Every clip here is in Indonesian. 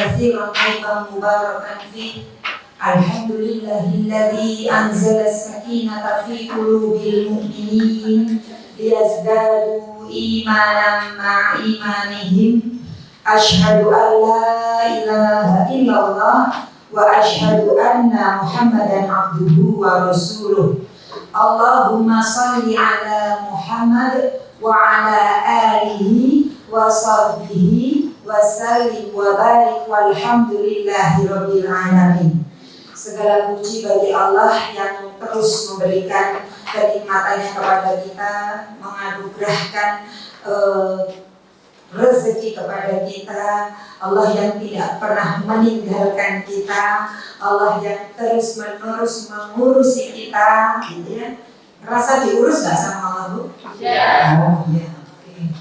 كثيرا طيبا مباركا فيه. الحمد لله الذي أنزل السكينة في قلوب المؤمنين ليزدادوا إيمانا مع إيمانهم. أشهد أن لا إله إلا الله وأشهد أن محمدا عبده ورسوله. اللهم صل على محمد وعلى آله وصحبه وسلم وbarik walhamdulillahi rabbil alamin. Segala puji bagi Allah yang terus memberikan kenikmatannya kepada kita, menganugerahkan rezeki kepada kita. Allah yang tidak pernah meninggalkan kita, Allah yang terus menerus mengurusi kita, gitu ya. Rasa diurus nggak sama Allah, Bu? Ya. Oh, ya. Oke.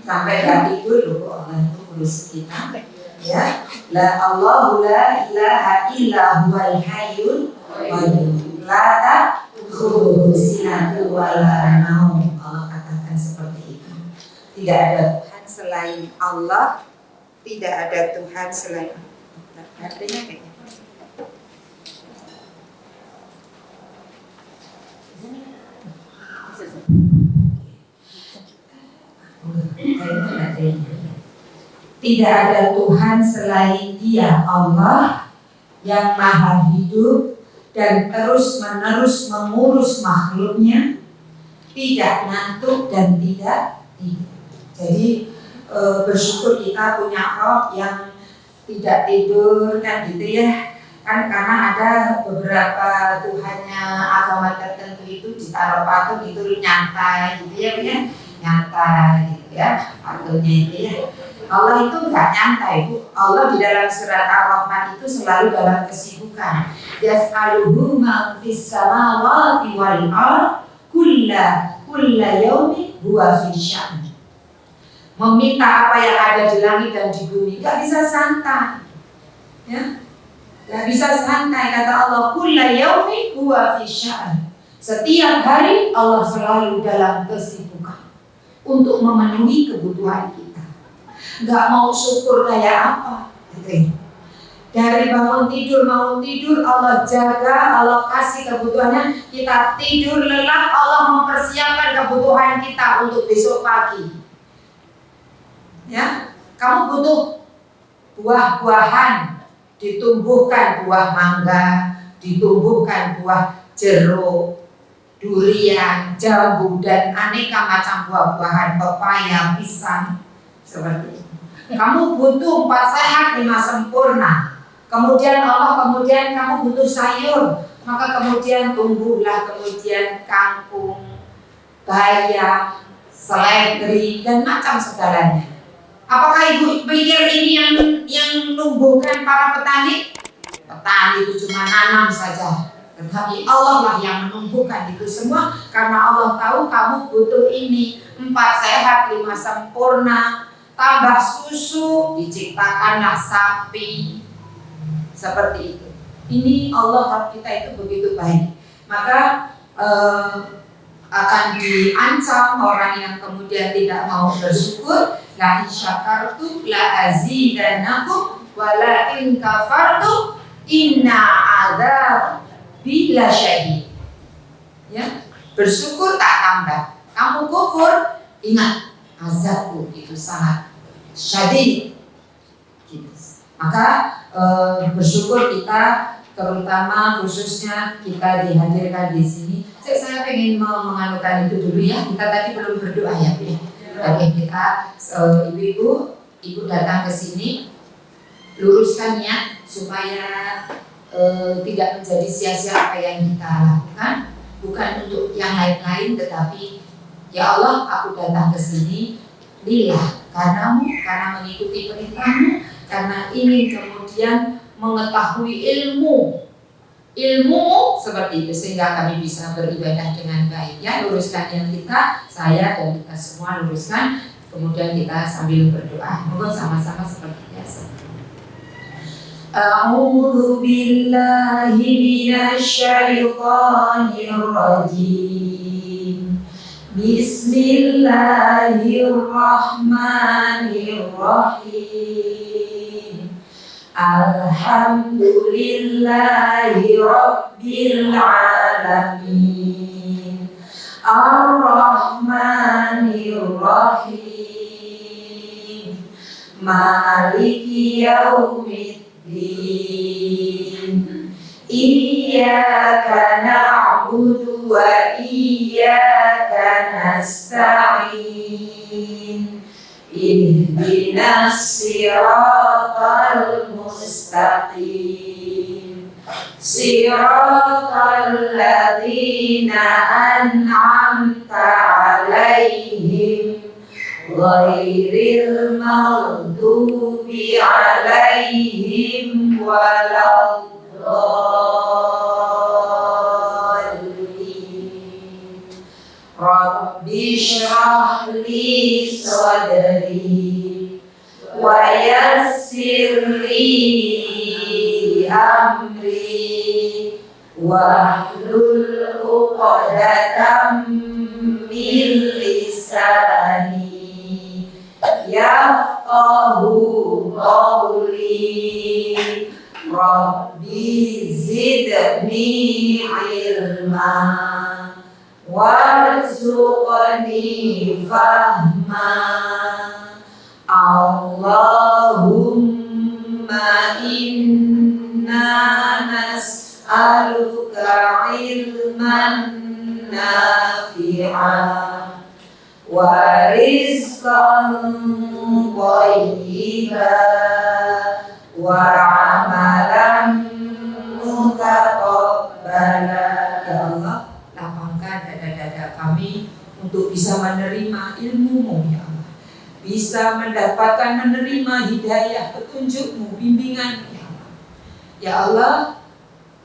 Sampai nggak tidur loh, Allah itu urus kita. Ya, la Allahu la ilaha illa huwal hayyul qayyum la ta'khudhuhu sinatun wa la naum. Allah katakan seperti itu. Tidak ada Tuhan selain Allah, tidak ada Tuhan selain Allah. Artinya kayaknya tidak ada Tuhan selain Dia, Allah yang maha hidup dan terus-menerus mengurus makhluknya, tidak ngantuk dan tidak tidur. Jadi bersyukur kita punya Rob yang tidak tidur, kan gitu ya. Kan karena ada beberapa Tuhannya agama tertentu itu ditaruh patung itu nyantai gitu ya, punya nyantai gitu ya, patungnya itu ya. Allah itu nggak nyantai, Bu. Allah di dalam surat Ar-Rahman itu selalu dalam kesibukan. Yas'aluhu man fis samawati wal ardh kulla yaumin huwa fi sya'n. Meminta apa yang ada di langit dan di bumi, nggak bisa santai. Ya? Nggak bisa santai, kata Allah, kulla yaumin huwa fi sya'n. Setiap hari Allah selalu dalam kesibukan untuk memenuhi kebutuhan kita. Nggak mau syukur kayak apa gitu. Dari bangun tidur Allah jaga, Allah kasih kebutuhannya. Kita tidur lelap, Allah mempersiapkan kebutuhan kita untuk besok pagi. Ya, kamu butuh buah-buahan, ditumbuhkan buah mangga, ditumbuhkan buah jeruk, durian, jambu, dan aneka macam buah-buahan, pepaya, pisang, seperti itu. Kamu butuh 4 sehat 5 sempurna. Kemudian kamu butuh sayur, maka kemudian tumbuhlah kemudian kangkung, bayam, seledri, dan macam segalanya. Apakah ibu pikir ini yang numbuhkan para petani? Petani itu cuma nanam saja, tetapi Allah lah yang menumbuhkan itu semua, karena Allah tahu kamu butuh ini. 4 sehat 5 sempurna, tambah susu, diciptakanlah sapi, seperti itu. Ini Allah kita itu begitu baik. Maka akan diancam orang yang kemudian tidak mau bersyukur. La in syakartum la azidannakum wa la in kafartum inna adzabi lasyadid. Ya, bersyukur tak tambah. Kamu kufur, ingat azabku itu sangat syadid. Gitu. Maka bersyukur kita, terutama khususnya kita dihadirkan di sini. Saya pengen menganukan itu dulu ya. Kita tadi belum berdoa ya, Bu ya. Oke, kita ibu datang ke sini, luruskan niat supaya tidak menjadi sia-sia apa yang kita lakukan, bukan untuk yang lain-lain, tetapi ya Allah, aku datang ke sini lillah, karenamu, karena mengikuti perintahmu, karena ingin kemudian mengetahui ilmu seperti itu, sehingga kami bisa beribadah dengan baik. Ya, luruskan yang kita, saya dan kita semua luruskan, kemudian kita sambil berdoa. Monggo sama-sama seperti biasa. A'udzu billahi minasy syaithanir rajim. Bismillahirrahmanirrahim. Alhamdulillahi Rabbil Alamin Ar-Rahmanir Rahim Maliki Yaumiddin Iyyaka na'budu wa iyyaka nasta'in Ihdinas siratal mustaqim Siratal ladzina an'amta 'alaihim ghairil maghdubi 'alaihim waladdallin Rabbi shrah li sadri wa yassir li amri wahlul 'uqdatam min lisani yafqahu qawli Rabbi zidni ilma warzuqni fahma Allahumma inna nas'aluka ilman nafi'an wa rizqan thayyiban wa amalan mutaqabbalan. Ya Allah, lapangkan dada-dada kami untuk bisa menerima ilmu-Mu ya Allah, bisa mendapatkan menerima hidayah petunjuk-Mu, bimbingan ya Allah. Ya Allah,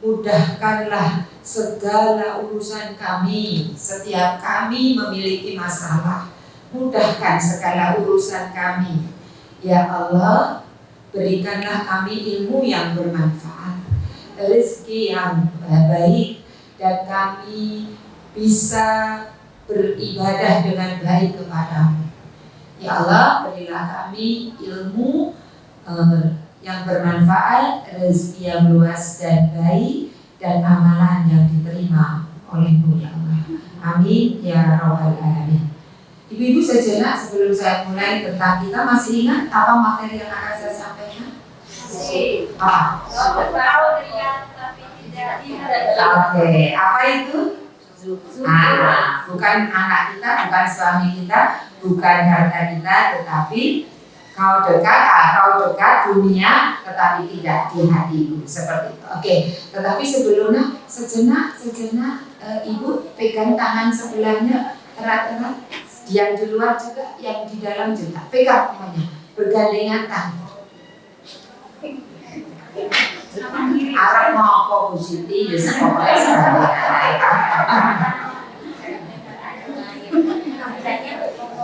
mudahkanlah segala urusan kami. Setiap kami memiliki masalah, mudahkan segala urusan kami ya Allah. Berikanlah kami ilmu yang bermanfaat, rezeki yang baik, dan kami bisa beribadah dengan baik kepadamu. Ya Allah, berilah kami ilmu yang bermanfaat, rezeki yang luas dan baik, dan amalan yang diterima oleh-Mu ya Allah. Amin ya rabbal alamin. Ibu-ibu sejenak sebelum saya mulai tentang kita, masih ingat apa materi yang akan saya sampaikan? Apa? Oke, apa itu? Bukan anak kita, bukan suami kita, bukan harta kita, tetapi kau dekat dunia, tetapi tidak di hatiku, seperti itu. Oke, tetapi sebelumnya sejenak ibu pegang tangan sebelahnya erat-erat, yang di luar juga, yang di dalam juga, pegang semuanya, bergandengan tangan. Arah mau apa Bu Siti, ya sekolah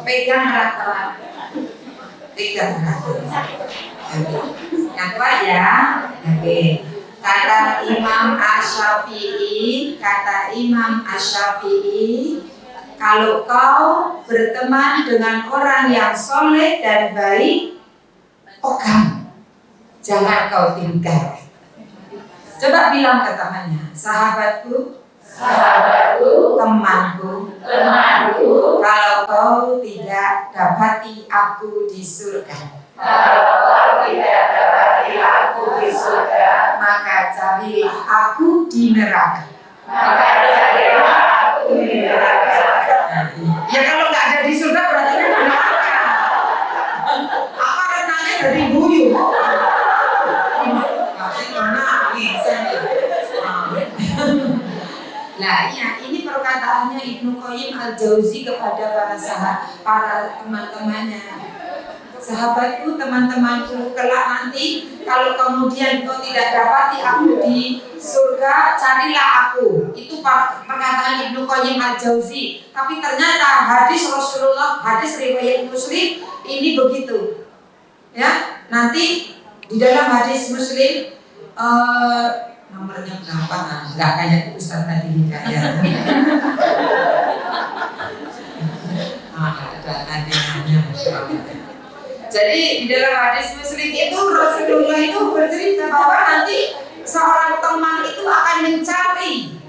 pegang erat-erat. Yang kuat ya. Oke. Kata Imam Asy-Syafi'i, kalau kau berteman dengan orang yang soleh dan baik, pegang, jangan kau tinggal. Coba bilang ke temannya, sahabatku, temanku, kalau kau tidak dapati aku di surga, maka carilah aku di neraka. Ya kalau nggak ada di surga berarti di neraka. Apa renangnya dari buyut? Nah, iya, ini perkataannya Ibnu Qayyim Al-Jauzi kepada para teman-temannya. Sahabatku, teman-temanku, kelak nanti kalau kemudian kau tidak dapati aku di surga, carilah aku. Itu perkataan Ibnu Qayyim Al-Jauzi. Tapi ternyata hadis Rasulullah, hadis riwayat Muslim ini begitu. Ya, nanti di dalam hadis Muslim nomornya berapa? Enggak kayak Ustaz tadi ya. Ada tandingannya. Jadi di dalam hadis Muslim itu Rasulullah itu bercerita bahwa nanti seorang teman itu akan mencari,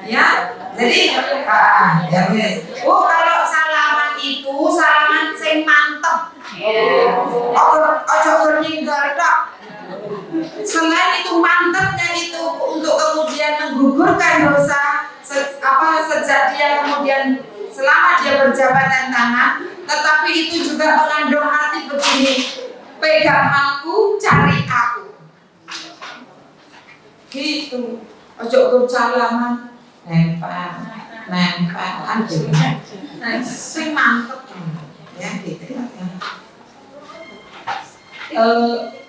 ya. Jadi kalau salaman itu salaman sing mantep. Ojo berninggal tak. Selain itu mantapnya itu untuk kemudian menggugurkan dosa sejak dia kemudian selama dia berjabatan tangan, tetapi itu juga mengandung arti begini: pegang aku, cari aku. Gitu. Ojo bersalaman, nempel aja. Sing mantep ya gitu ya.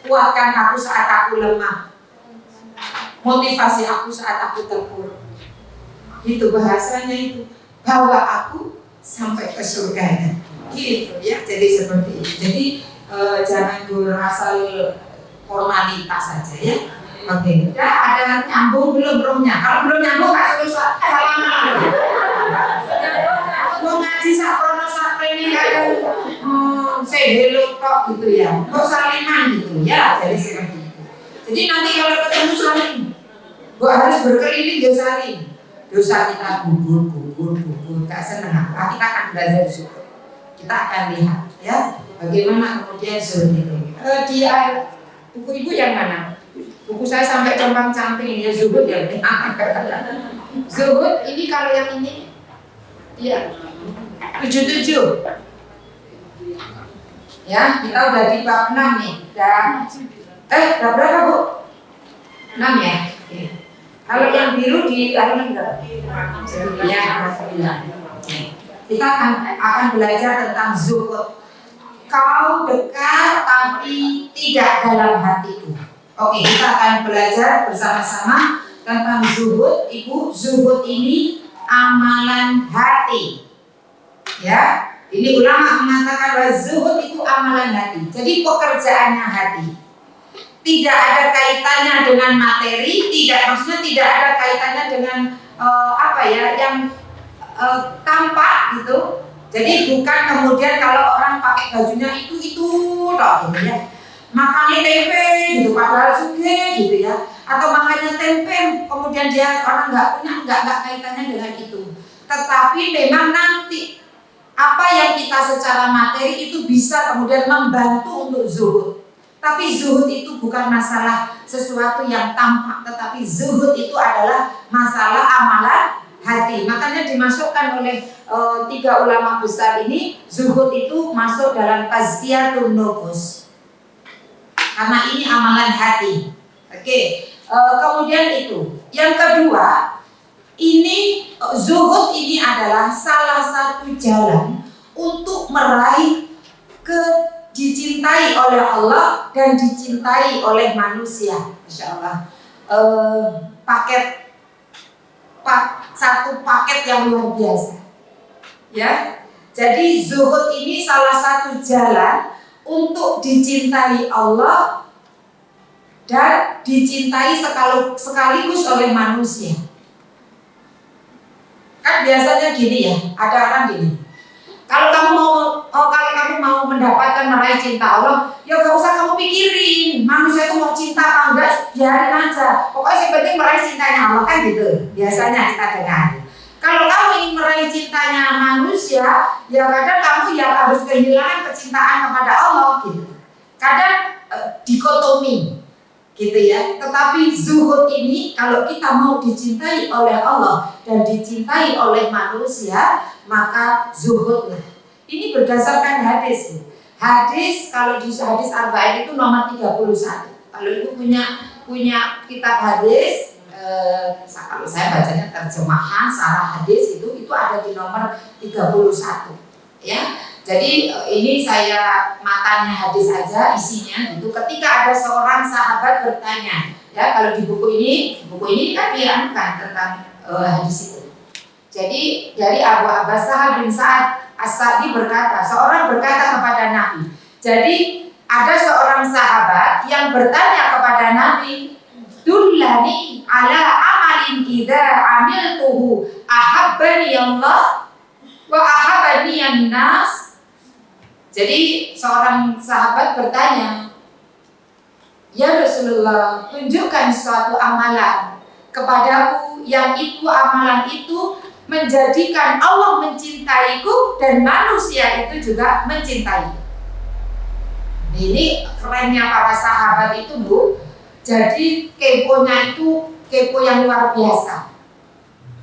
Kuatkan aku saat aku lemah, motivasi aku saat aku terpuruk. Itu bahasanya itu, bawa aku sampai ke surganya. Gitu ya. Jadi seperti itu. Jadi jangan asal formalitas saja ya. Oke, udah ada nyambung belum rohnya? Kalau belum nyambung gak susah. Mau ngaji sakrono saprene kadang say hello tok gitu ya. Kok saliman gitu ya. Jadi seperti itu. Jadi nanti kalau ketemu saling, kok harus berkeliling ya saling. Dosa kita gugur, gak seneng. Kita akan belajar syukur. Kita akan lihat ya bagaimana kemudian syukur itu. Dia buku ibu yang mana? Buku saya sampai compang-camping ya, zuhud ya. Zuhud ini kalau yang ini iya 77. Ya, kita udah di bab 6 nih. Dan bab berapa, Bu? 6 ya? Oke. Kalau yang biru di halaman berapa? Ya, 9. Kita akan belajar tentang zuhud. Kau dekat tapi tidak dalam hatiku. Oke, kita akan belajar bersama-sama tentang zuhud. Ibu, zuhud ini amalan hati. Ya, ini ulama mengatakan bahwa zuhud itu amalan hati. Jadi pekerjaannya hati. Tidak ada kaitannya dengan materi, maksudnya tidak ada kaitannya dengan yang tampak gitu. Jadi bukan kemudian kalau orang pakai bajunya itu toh gitu ya. Makannya tempe gitu padahal suge gitu ya, atau makannya tempe kemudian dia orang nggak kaitannya dengan itu. Tetapi memang nanti apa yang kita secara materi itu bisa kemudian membantu untuk zuhud. Tapi zuhud itu bukan masalah sesuatu yang tampak, tetapi zuhud itu adalah masalah amalan hati. Makanya dimasukkan oleh 3 ulama besar ini, zuhud itu masuk dalam tazkiyatun nufus. Karena ini amalan hati. Oke. Kemudian itu. Yang kedua, ini zuhud ini adalah salah satu jalan untuk meraih dicintai oleh Allah dan dicintai oleh manusia. Insya Allah. Satu paket yang luar biasa. Ya. Jadi zuhud ini salah satu jalan untuk dicintai Allah dan dicintai sekaligus oleh manusia. Kan biasanya gini ya, ada orang gini. Kalau kamu mau mendapatkan meraih cinta Allah, ya gak usah kamu pikirin manusia itu mau cinta apa enggak, biarin aja. Pokoknya yang penting meraih cintanya Allah, kan gitu. Biasanya kita dengar. Kalau kamu ingin meraih cintanya manusia, ya kadang kamu ya harus kehilangan kecintaan kepada Allah gitu. Kadang dikotomi gitu ya. Tetapi zuhud ini kalau kita mau dicintai oleh Allah dan dicintai oleh manusia, maka zuhudlah. Ini berdasarkan hadis. Hadis kalau di hadis arba'in itu nomor 31. Kalau itu punya kitab hadis, kalau saya bacanya terjemahan sarah hadis itu ada di nomor 31 ya. Jadi ini saya matanya hadis aja isinya gitu. Ketika ada seorang sahabat bertanya, ya kalau di buku ini kan diangkat tentang hadis itu. Jadi dari Abu Abbas Sahal bin Sa'ad As-Sa'di berkata, seorang berkata kepada Nabi. Jadi ada seorang sahabat yang bertanya kepada Nabi, dullani ala amalin idza amiltuhu ahabbani Allah wa ahabbani an-nas. Jadi seorang sahabat bertanya, "Ya Rasulullah, tunjukkan suatu amalan kepadaku yang itu amalan itu menjadikan Allah mencintaiku dan manusia itu juga mencintaiku." Ini kerennya para sahabat itu, Bu. Jadi keponya itu kepo yang luar biasa.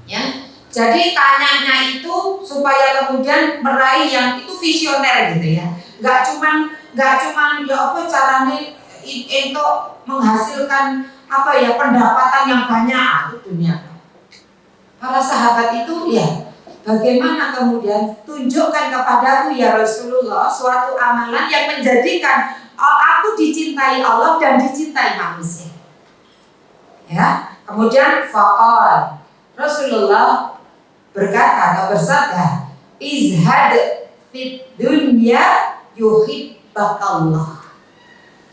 Ya. Jadi tanyanya itu supaya kemudian meraih yang itu visioner gitu ya. Enggak cuman ya apa caranya untuk menghasilkan apa ya pendapatan yang banyak itu dunia. Para sahabat itu ya, bagaimana kemudian tunjukkan kepadaku ya Rasulullah suatu amalan yang menjadikan aku dicintai Allah dan dicintai manusia. Ya, kemudian faqal Rasulullah berkata atau bersabda, "Izhad fit dunya yuhibbakallah."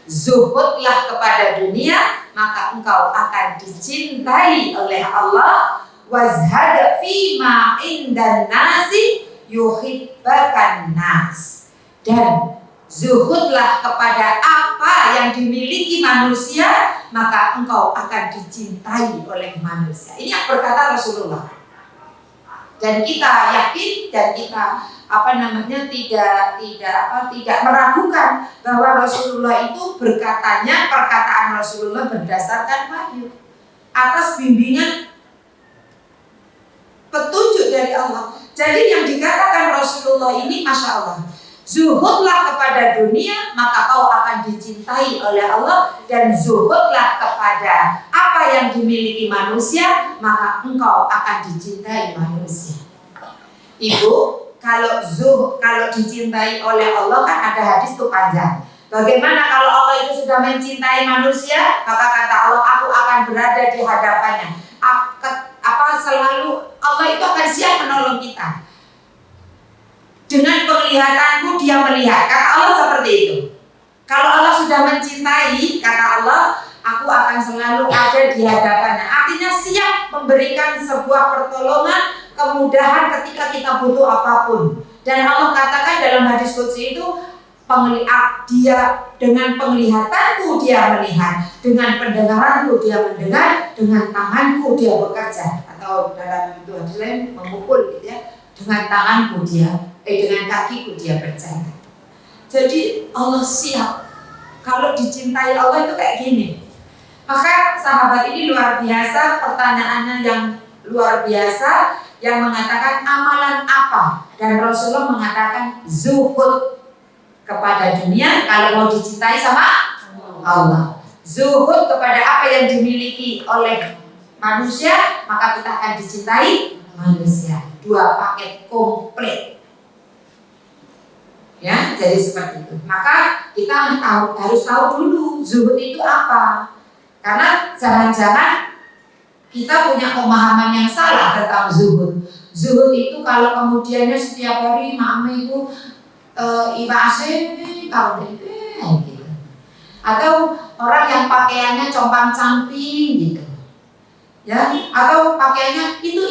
Zuhudlah kepada dunia, maka engkau akan dicintai oleh Allah. Wazhad fima indan nasi yuhibbakan nas. Dan zuhudlah kepada apa yang dimiliki manusia, maka engkau akan dicintai oleh manusia. Ini yang berkata Rasulullah. Dan kita yakin dan kita tidak meragukan bahwa Rasulullah itu perkataan Rasulullah berdasarkan wahyu atas bimbingan petunjuk dari Allah. Jadi yang dikatakan Rasulullah ini, Masya Allah, zuhudlah kepada dunia, maka kau akan dicintai oleh Allah. Dan zuhudlah kepada apa yang dimiliki manusia, maka engkau akan dicintai manusia. Ibu, kalau dicintai oleh Allah kan ada hadis itu panjang. Bagaimana kalau Allah itu sudah mencintai manusia, maka kata Allah, aku akan berada di hadapannya. Selalu Allah itu akan siap menolong kita. Dengan penglihatanku dia melihat. Kata Allah seperti itu. Kalau Allah sudah mencintai, kata Allah, aku akan selalu ada di hadapannya. Artinya siap memberikan sebuah pertolongan, kemudahan ketika kita butuh apapun. Dan Allah katakan dalam hadis qudsi itu, dia dengan penglihatanku dia melihat, dengan pendengaranku dia mendengar, dengan tanganku dia bekerja, atau dalam itu hadis lain memukul gitu ya, dengan tanganku dengan kakiku dia berjalan. Jadi Allah siap. Kalau dicintai Allah itu kayak gini. Maka sahabat ini luar biasa, pertanyaannya yang luar biasa, yang mengatakan amalan apa? Dan Rasulullah mengatakan zuhud kepada dunia kalau mau dicintai sama Allah. Zuhud kepada apa yang dimiliki oleh manusia, maka kita akan dicintai manusia. Dua paket komplit. Ya, jadi seperti itu. Maka kita harus tahu dulu zuhud itu apa. Karena jangan-jangan kita punya pemahaman yang salah tentang zuhud. Zuhud itu kalau kemudiannya setiap hari mami itu gitu. Atau orang yang pakaiannya compang-camping gitu. Ya, atau pakaiannya itu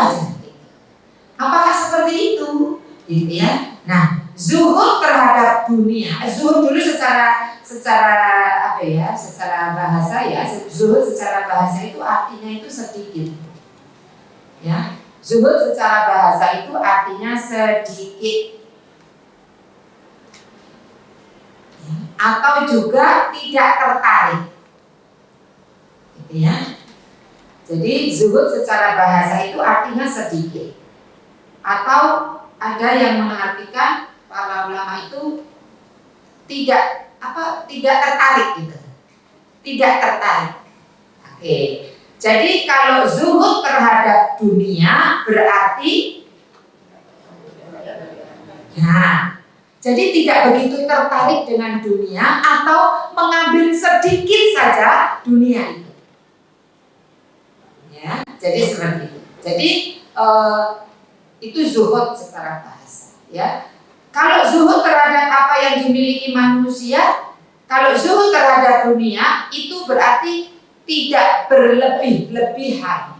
aja. Apakah seperti itu? Gitu ya. Nah, zuhud terhadap dunia. Zuhud dulu secara bahasa ya. Zuhud secara bahasa itu artinya itu sedikit. Ya. Zuhud secara bahasa itu artinya sedikit. Atau juga tidak tertarik, gitu ya. Jadi zuhud secara bahasa itu artinya sedikit. Atau ada yang mengartikan para ulama itu tidak tertarik gitu, tidak tertarik. Oke. Jadi kalau zuhud terhadap dunia berarti jadi tidak begitu tertarik dengan dunia atau mengambil sedikit saja dunia itu. Ya, jadi seperti itu. Jadi itu zuhud secara bahasa. Ya, kalau zuhud terhadap apa yang dimiliki manusia, kalau zuhud terhadap dunia itu berarti tidak berlebih-lebihan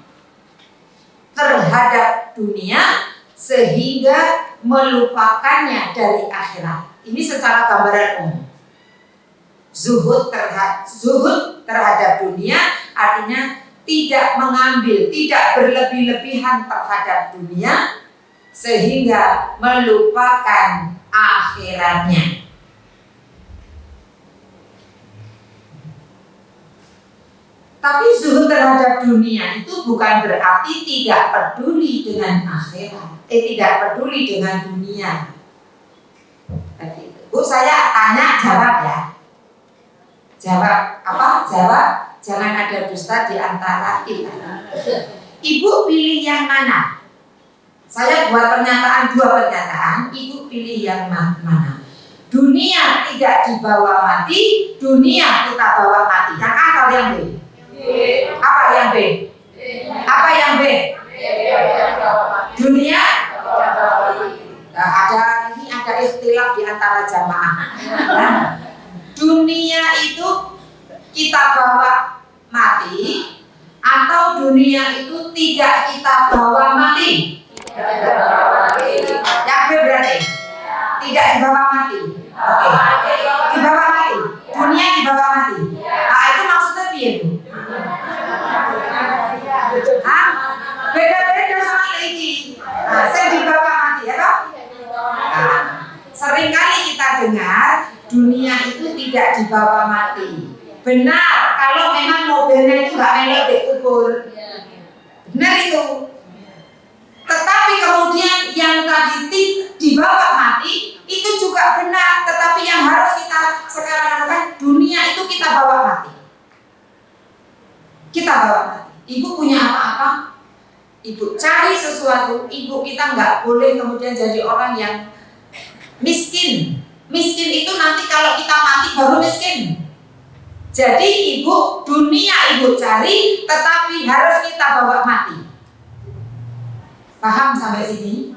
terhadap dunia sehingga melupakannya dari akhirat. Ini secara gambaran umum. Zuhud terhadap dunia artinya tidak mengambil, tidak berlebih-lebihan terhadap dunia sehingga melupakan akhiratnya. Tapi zuhud terhadap dunia itu bukan berarti tidak peduli dengan akhirat, tidak peduli dengan dunia. Bu, saya tanya jawab ya. Jawab apa? Jawab, jangan ada dusta di antara kita. Ibu pilih yang mana? Saya buat dua pernyataan. Ibu pilih yang mana? Dunia tidak dibawa mati, dunia kita bawa mati. Yang A atau yang B? Apa yang B? Apa yang B? Dunia? Ada ikhtilaf di antara jamaah. Dunia itu kita bawa mati atau dunia itu tidak kita bawa mati? Yang B berarti tidak dibawa mati. Oke. Dibawa mati. Dunia dibawa mati. Nah, itu maksudnya piye, Bu? Hah? Beda-beda sama ini. Nah, saya dibawa mati ya, Pak? Nah, seringkali kita dengar dunia itu tidak dibawa mati. Benar, kalau memang mobilnya itu nggak melok dikubur. Benar itu. Tetapi kemudian yang tadi dibawa mati itu juga benar. Tetapi yang harus kita sekarang lakukan, dunia itu kita bawa mati. Kita bawa mati. Ibu punya apa-apa, ibu cari sesuatu. Ibu kita nggak boleh kemudian jadi orang yang miskin. Miskin itu nanti kalau kita mati baru miskin. Jadi ibu, dunia ibu cari, tetapi harus kita bawa mati. Paham sampai sini?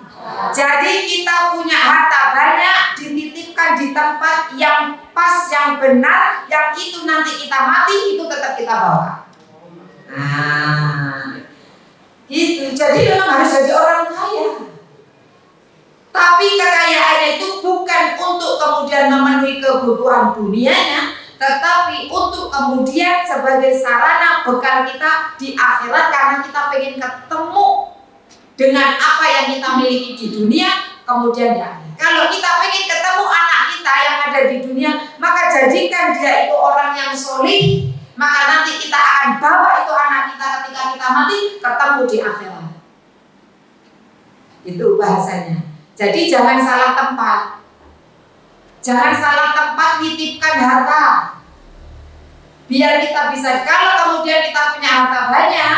Jadi kita punya harta banyak, dititipkan di tempat yang pas, yang benar, yang itu nanti kita mati, itu tetap kita bawa. Nah, itu. Jadi memang harus jadi orang kaya. Tapi kekayaannya itu bukan untuk kemudian memenuhi kebutuhan dunianya, tetapi untuk kemudian sebagai sarana bekal kita di akhirat, karena kita pengen ketemu dengan apa yang kita miliki di dunia, kemudian ya. Kalau kita pengen ketemu anak kita yang ada di dunia, maka jadikan dia itu orang yang solih, maka nanti kita akan bawa itu anak kita ketika kita mati ketemu di akhirat. Itu bahasanya. Jadi jangan salah tempat. Jangan salah tempat nitipkan harta. Biar kita bisa, kalau kemudian kita punya harta banyak,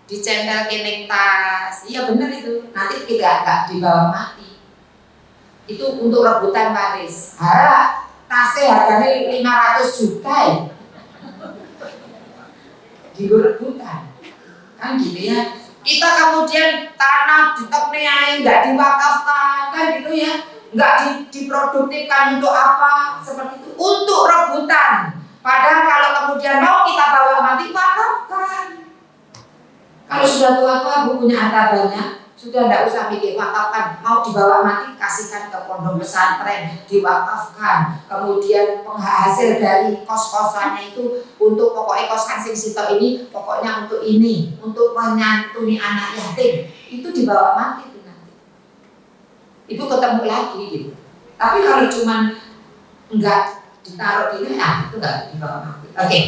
dicendel kening tas. Iya benar itu. Nanti tidak dibawa mati. Itu untuk rebutan Paris. Tasnya harganya 500 juta ya. Rebutan. Kan gitu ya. Kita kemudian tanah di tekniai nggak diwakafkan, kan gitu ya, nggak diproduktifkan untuk apa, seperti itu, untuk rebutan. Padahal kalau kemudian mau kita bawa mati, wakafkan. Kalau sudah tua-tua, Bu punya harta banyak, sudah nggak usah mikir wakafkan. Mau dibawa mati, kasihkan ke pondok pesantren, diwakafkan. Kemudian penghasil dari kos-kosannya itu untuk pokoknya kosan sing sito ini, pokoknya untuk ini, untuk menyantuni anak yatim, itu dibawa mati itu nanti. Ibu ketemu lagi gitu. Tapi kalau cuman enggak ditaruh di mana, itu enggak dibawa mati. Oke.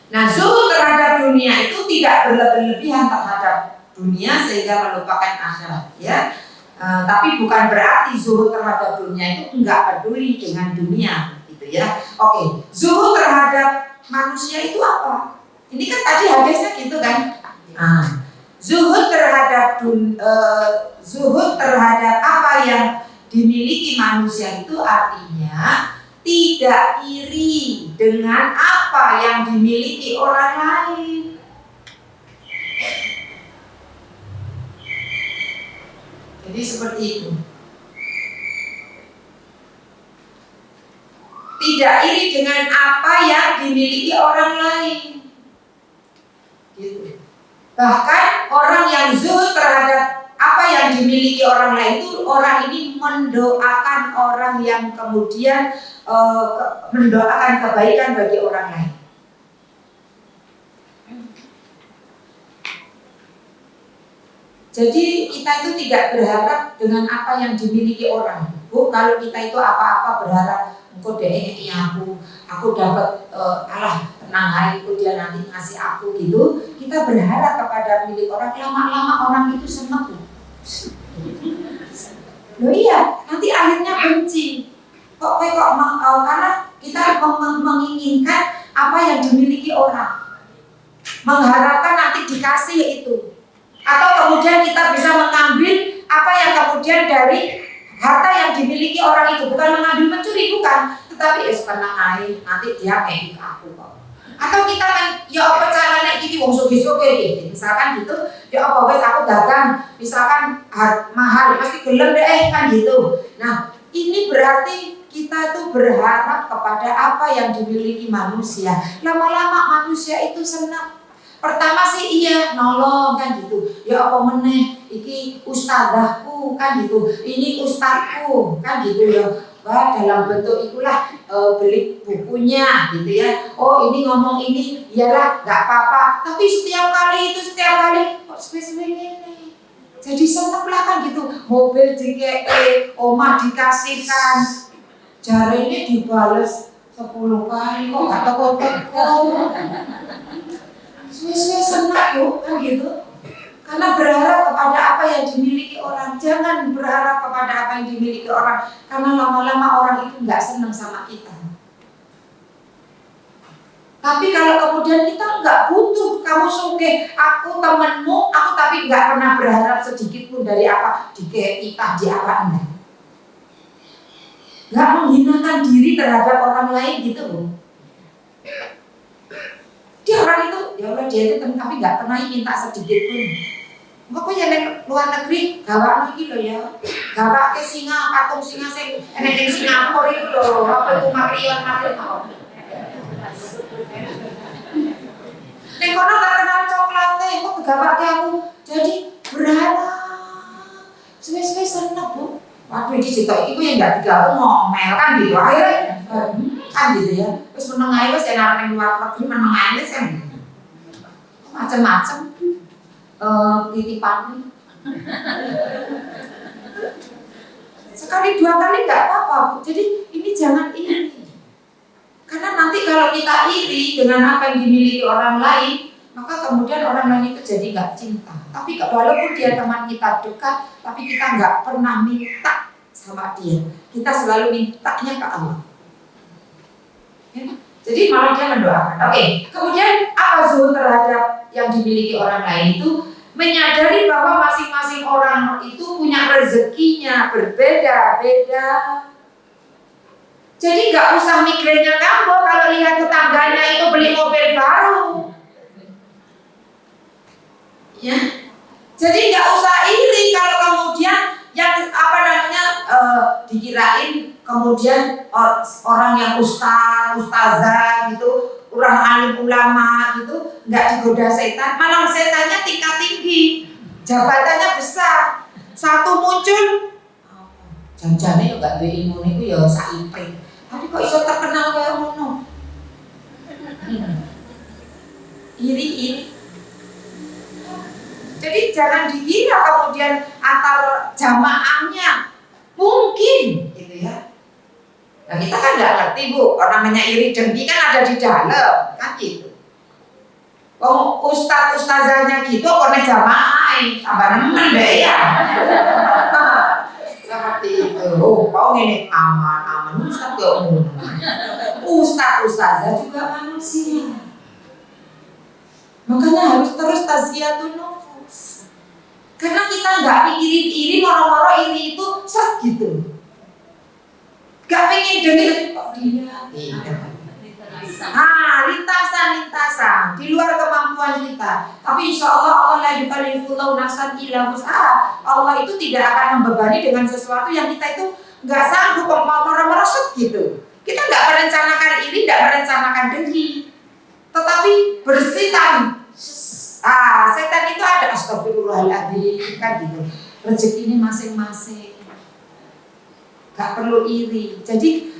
Nah, zuhud terhadap dunia itu tidak berlebihan terhadap dunia sehingga melupakan akhirat, ya. Tapi bukan berarti zuhud terhadap dunia itu enggak peduli dengan dunia, gitu ya. Oke, zuhud terhadap manusia itu apa? Ini kan tadi hadisnya gitu kan. Zuhud terhadap apa yang dimiliki manusia itu artinya tidak iri dengan apa yang dimiliki orang lain. Jadi seperti itu. Tidak iri dengan apa yang dimiliki orang lain. Gitu. Bahkan orang yang zuhud terhadap apa yang dimiliki orang lain itu orang ini mendoakan orang yang kemudian mendoakan kebaikan bagi orang lain. Jadi kita itu tidak berharap dengan apa yang dimiliki orang. Bu, kalau kita itu apa-apa berharap engkau deh aku dapat alah tenang hariku dia nanti ngasih aku gitu. Kita berharap kepada milik orang, lama-lama orang itu senang. Loh iya, nanti akhirnya benci. Kok karena kita menginginkan apa yang dimiliki orang, mengharapkan nanti dikasih itu, atau kemudian kita bisa mengambil apa yang kemudian dari harta yang dimiliki orang itu, bukan mengambil mencuri, bukan, tetapi tenang aja nanti dia ngekik aku kok. Atau kita kan ya apa caranya iki wong sugih-sugih iki, misalkan gitu, ya apa wes aku dagang misalkan mahal pasti gelem deh kan gitu. Nah, ini berarti kita tuh berharap kepada apa yang dimiliki manusia. Lama-lama manusia itu senang. Pertama sih iya nolong kan gitu. Ya apa meneh iki ustadzahku kan gitu. Ini ustadzku kan gitu ya. Wah, dalam bentuk itulah beli bukunya gitu ya. Oh ini ngomong ini, iyalah nggak apa-apa. Tapi setiap kali kok spesimen ini. Jadi seneng lah kan gitu. Mobil dikeke, omah dikasihkan. Jari ini dibales 10 kali kok nggak teko-teko. Suwe-suwe seneng yuk kan gitu. Karena berharap kepada apa yang dimiliki orang. Jangan berharap kepada apa yang dimiliki orang, karena lama-lama orang itu nggak senang sama kita. Tapi kalau kemudian kita nggak butuh, kamu sugih, aku temenmu, aku tapi nggak pernah berharap sedikit pun dari apa di apa enggak. Nggak menghinakan diri terhadap orang lain gitu loh. Dia orang itu, ya Allah dia itu temen, tapi nggak pernah minta sedikit pun. Pokoknya yang luar negeri gawak iki lho ya. Gawak ke singa, patung singa sing enek ning Singapura itu lho. Apa itu Marion. Ning kono terkenal coklatnya, kok gawak ke aku. Jadi berharap. Suwe-suwe seneng, Bu. Waduh iki sitok iki ku yang enggak digawe ngomel kan gitu. Akhirnya kan gitu ya. Terus meneng ae wis enak ning luar negeri meneng ae wis macam-macam. Titipan sekali dua kali nggak apa-apa. Jadi ini jangan iri, karena nanti kalau kita iri dengan apa yang dimiliki orang lain, maka kemudian orang lain itu jadi nggak cinta. Tapi walaupun dia teman kita dekat, tapi kita nggak pernah minta sama dia, kita selalu mintanya ke Allah ya? Jadi malah dia mendoakan. Oke. Kemudian apa zuhud terhadap yang dimiliki orang lain itu? Menyadari bahwa masing-masing orang itu punya rezekinya berbeda-beda. Jadi nggak usah mikirnya kamu kalau lihat tetangganya itu beli mobil baru, ya. Jadi nggak usah iri kalau kemudian yang dikirain kemudian orang yang ustazah gitu, orang alim ulama gitu, nggak digoda setan, malah setannya tingkat tinggi, jabatannya besar. Satu muncul, janjane yo gak duwe ilmu niku ya saiprit, tapi kok iso terkenal kayak ngono. Iri. Jadi jangan dikira kemudian antar jamaahnya mungkin gitu ya. Nah kita kan nggak ngerti Bu, orang namanya iri dengki kan ada di dalam kan gitu. Ustazahnya gitu, korne jamaah, tambah nemen deh ya. Seperti itu. Oh, kau ini aman, ustaz gak umum. Ustazah juga manusia. Makanya harus terus tazkiyatun nufus. Karena kita nggak mikirin iri, moro-moro iri itu set gitu. Gak pengen dengerin kok dia. Lintasan di luar kemampuan kita. Tapi insya Allah la yukallifullahu nafsan illa wus'aha. Allah itu tidak akan membebani dengan sesuatu yang kita itu nggak sanggup, merosot gitu. Kita nggak merencanakan ini, nggak merencanakan dengki, tetapi bersih tadi. Setan itu ada astagfirullahaladzim kan gitu. rezekinya masing-masing, gak perlu iri. Jadi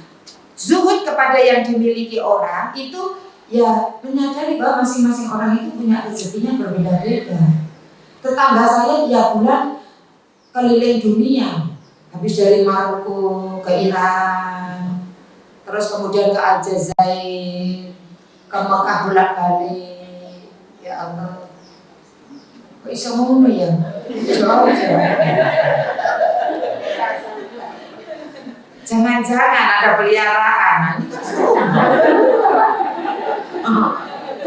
zuhud kepada yang dimiliki orang itu ya menyadari bahwa masing-masing orang itu punya rezekinya berbeda-beda. Tetangga saya tiap bulan keliling dunia, habis dari Maroko ke Iran, terus kemudian ke Aljazair, ke Mekah bolak-balik. Ya Allah, kok iso ngono ya? Jauh ya. Jangan-jangan ada peliharaan, nah, ini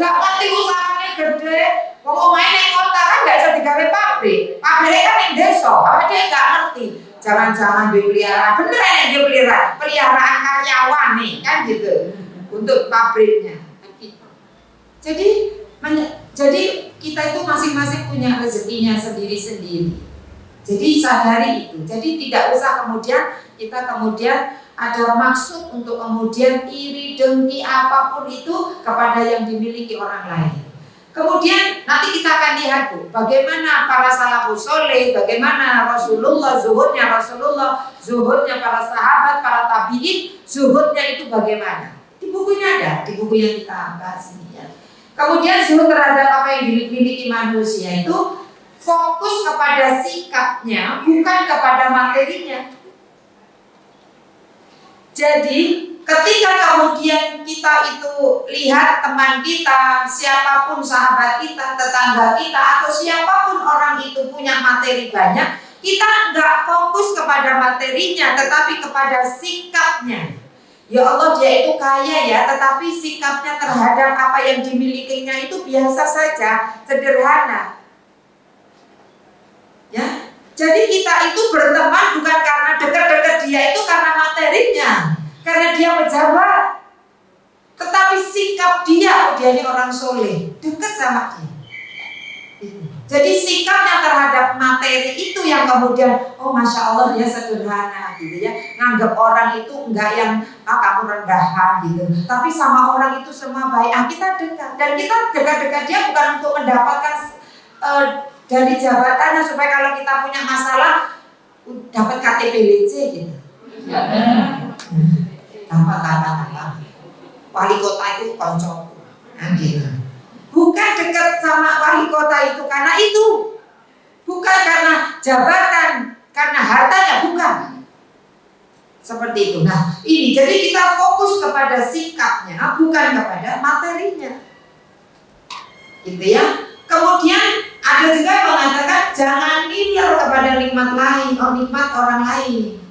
kan gak ngerti usahanya gede. Mau main di kota kan gak bisa digawe pabrik. Pabriknya kan di desa, apa dia gak ngerti. Jangan-jangan di peliharaan, beneran yang dia peliharaan karyawan nih, kan gitu. Untuk pabriknya. Jadi kita itu masing-masing punya rezekinya sendiri-sendiri. Jadi sadari itu. Jadi tidak usah kemudian kita ada maksud untuk kemudian iri, dengki, apapun itu kepada yang dimiliki orang lain. Kemudian nanti kita akan lihat bagaimana para salafus soleh, bagaimana Rasulullah, zuhudnya para sahabat, para tabi'in, zuhudnya itu bagaimana. Di bukunya ada, di buku yang kita bahas ini ya. Kemudian zuhud terhadap apa yang dimiliki manusia itu fokus kepada sikapnya, bukan kepada materinya. Jadi ketika kemudian kita itu lihat teman kita, siapapun sahabat kita, tetangga kita, atau siapapun orang itu punya materi banyak, kita nggak fokus kepada materinya, tetapi kepada sikapnya. Ya Allah, dia itu kaya ya, tetapi sikapnya terhadap apa yang dimilikinya itu biasa saja, sederhana. Ya, jadi kita itu berteman bukan karena dekat-dekat dia itu karena materinya, karena dia pejabat, tetapi sikap dia ini orang soleh, dekat sama dia. Jadi sikapnya terhadap materi itu yang kemudian, oh masya Allah dia sederhana gitu ya, nganggap orang itu enggak yang kamu rendahan gitu, tapi sama orang itu semua baik. Kita dekat, dan kita dekat-dekat dia bukan untuk mendapatkan dari jabatannya supaya kalau kita punya masalah dapat KTP LC gitu. Tanpa wali kota itu konco, gitu. Bukan dekat sama wali kota itu karena itu, bukan karena jabatan, karena hartanya, bukan. Seperti itu. Nah, ini jadi kita fokus kepada sikapnya, bukan kepada materinya. Gitu ya. Kemudian ada juga yang mengatakan jangan minder kepada nikmat lain, nikmat orang lain.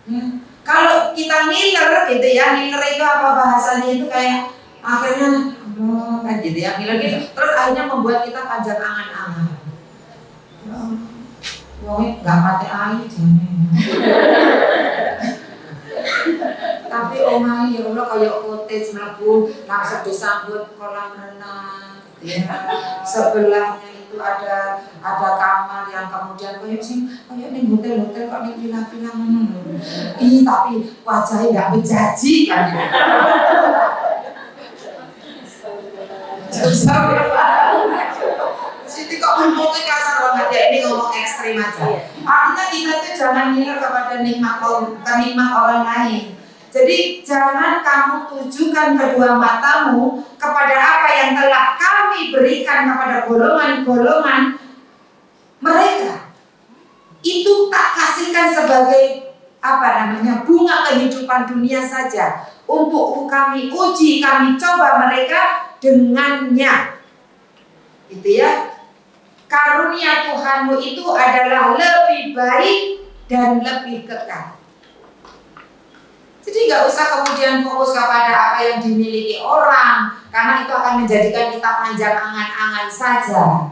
Ya. Kalau kita minder gitu ya, minder itu apa bahasanya itu kayak akhirnya kan gitu ya, minder gitu. Terus akhirnya membuat kita panjang angan-angan. Wong nggak mati air jane. Tapi omahe ya Allah kayak cottage mlebu langsung disambut kolam renang. Ya, sebelahnya itu ada kamar yang kemudian kayak ning hotel-hotel kok ning villa-villa ngono. Ih, tapi wajahnya enggak bejaji kan. Siti kok ngomongnya kasar banget ya, ini ngomong ekstrim aja. Artinya kita itu jangan minder kepada nikmat orang lain. Jadi jangan kamu tujukan kedua matamu kepada apa yang telah kami berikan kepada golongan-golongan mereka. Itu tak kasihkan sebagai bunga kehidupan dunia saja. Untuk kami uji, kami coba mereka dengannya. Gitu ya. Karunia Tuhanmu itu adalah lebih baik dan lebih kekal. Jadi nggak usah kemudian fokus kepada apa yang dimiliki orang, karena itu akan menjadikan kita panjang angan-angan saja.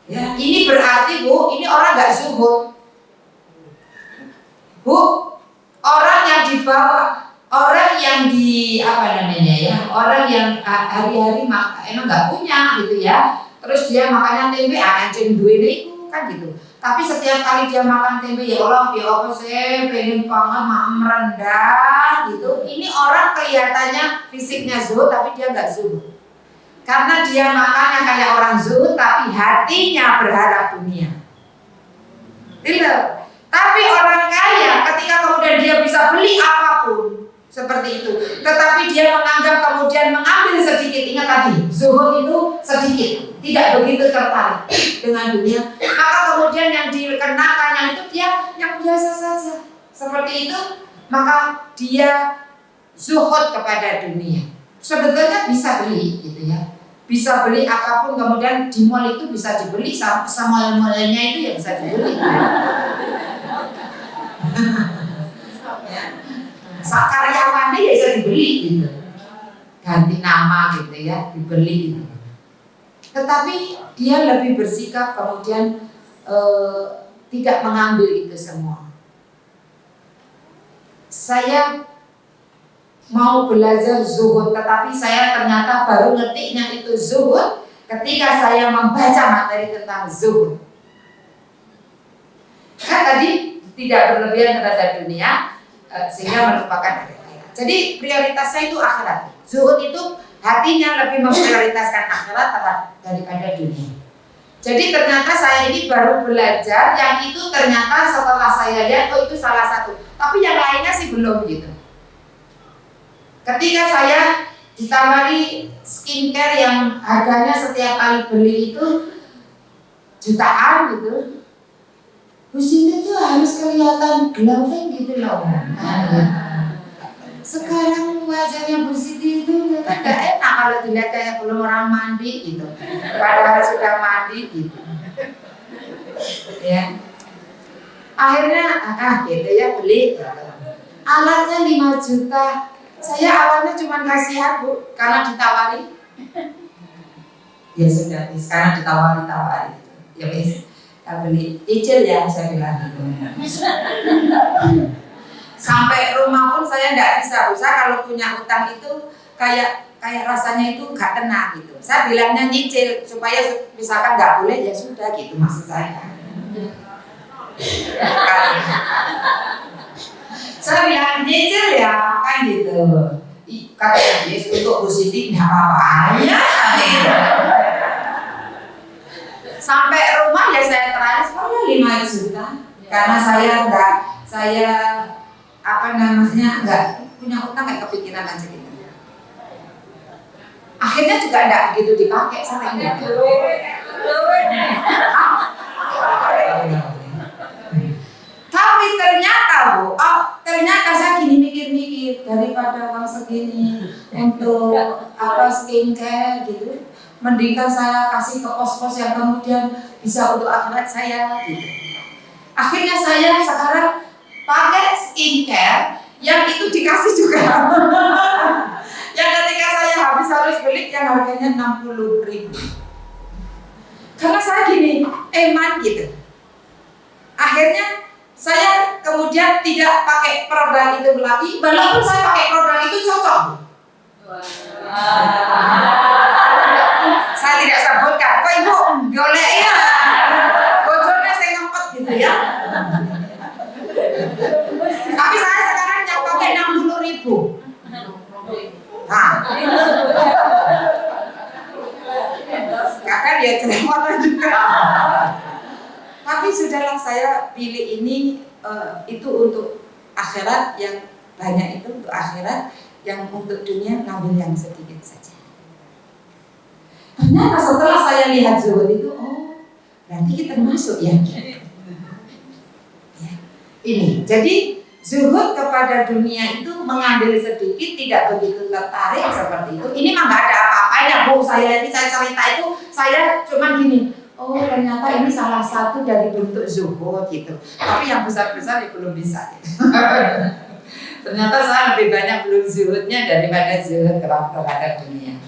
Ya, ini berarti Bu, ini orang nggak zuhud. Bu, orang yang dibawa, orang yang orang yang hari-hari emang nggak punya gitu ya. Terus dia makannya tempe, anjing duwe niku kan gitu. Tapi setiap kali dia makan tempe, ya Allah, ya apa sih, pengen banget merendah gitu. Ini orang kelihatannya fisiknya zuhud, tapi dia nggak zuhud. Karena dia makannya kayak orang zuhud, tapi hatinya berharap dunia. Tidak. Tapi orang kaya ketika kemudian dia bisa beli apapun seperti itu, tetapi dia menganggap kemudian mengambil sedikit. Ingat tadi, zuhud itu sedikit, tidak begitu tertarik dengan dunia. Maka kemudian yang dikenakannya itu dia yang biasa saja. Seperti itu, maka dia zuhud kepada dunia. Sebetulnya bisa beli gitu ya. Bisa beli apapun, kemudian di mall itu bisa dibeli, sama mall-mallnya itu ya bisa dibeli. Karyawannya ya bisa dibeli gitu, ganti nama gitu ya, dibeli gitu. Tetapi dia lebih bersikap kemudian tidak mengambil itu semua. Saya mau belajar zuhud, tetapi saya ternyata baru ngetiknya itu zuhud ketika saya membaca materi tentang zuhud. Kan tadi tidak berlebihan terhadap dunia, sehingga melupakan akhirat. Jadi prioritasnya itu akhirat. Zuhud itu hatinya lebih memprioritaskan akhirat daripada dunia. Jadi ternyata saya ini baru belajar yang itu, ternyata setelah saya lihat itu salah satu. Tapi yang lainnya sih belum gitu. Ketika saya ditawari skincare yang harganya setiap kali beli itu jutaan gitu, Bu Siti tuh harus kelihatan glowing gitu loh. Sekarang wajahnya Bu Siti itu kan gak enak kalau dilihat kayak belum orang mandi gitu, padahal sudah mandi gitu. Ya. Akhirnya gitu ya, beli alatnya 5 juta. Saya awalnya cuma kasihan Bu, karena ditawari. Ya sudah, karena ditawari gitu. Ya wis. Beli cicil ya, saya bilang gitu. Sampai rumah pun saya tidak bisa. Saya kalau punya utang itu kayak rasanya itu nggak kena gitu. Saya bilangnya nyicil supaya misalkan nggak boleh ya sudah gitu maksud saya. Saya bilang nyicil ya kan gitu. Katanya yes, untuk Bu Siti nggak apa-apanya. Gitu. Sampai rumah ya saya transfer 5 juta karena saya nggak punya utang, nggak kepikiran aja gitu. Akhirnya juga nggak begitu dipakai sampai ini. Tapi ternyata Bu, ternyata saya gini mikir-mikir, daripada uang segini untuk skincare gitu, mendingan saya kasih ke pos-pos yang kemudian bisa untuk akhirat saya gitu. Akhirnya saya sekarang pakai skincare yang itu dikasih juga. Yang ketika saya habis harus beli yang harganya 60.000. Karena saya gini, eman gitu. Akhirnya saya kemudian tidak pakai produk itu lagi, walaupun saya pakai produk itu cocok. Saya tidak sebutkan, kok Ibu golek ya, bojone saya ngempet gitu ya. Tapi saya sekarang yang pakai 60.000. Nah, kakak dia cerewet juga. Tapi sudahlah, saya pilih ini itu untuk akhirat, yang banyak itu untuk akhirat, yang untuk dunia ngambil yang sedikit saja. Ternyata setelah saya lihat zuhud itu, oh berarti kita masuk ya. Ini, jadi zuhud kepada dunia itu mengambil sedikit, tidak begitu tertarik seperti itu. Ini mah nggak ada apa-apanya Bu, saya cerita itu, saya cuman gini, oh ternyata ini salah satu dari bentuk zuhud gitu. Tapi yang besar-besar ya belum bisa gitu. Ternyata saya lebih banyak belum zuhudnya daripada zuhud terhadap dunia.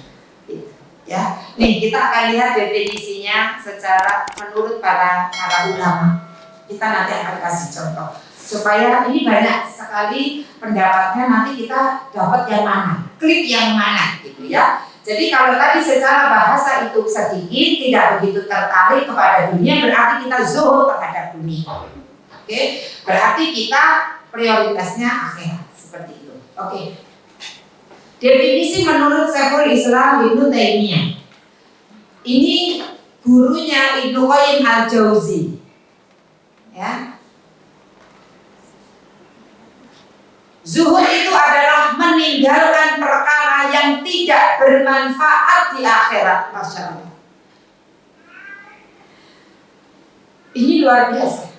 Ya, nih kita akan lihat definisinya secara menurut para ulama. Kita nanti akan kasih contoh supaya ini banyak sekali pendapatnya, nanti kita dapat yang mana, klik yang mana gitu ya. Jadi kalau tadi secara bahasa itu sedikit, tidak begitu tertarik kepada dunia, berarti kita zuhud terhadap dunia. Oke, berarti kita prioritasnya akhirat, seperti itu. Oke. Definisi menurut Syekhul Islam Ibnu Taimiyah. Ini gurunya Ibnu Qayyim al-Jauzi. Ya. Zuhud itu adalah meninggalkan perkara yang tidak bermanfaat di akhirat. Masya Allah. Ini luar biasa.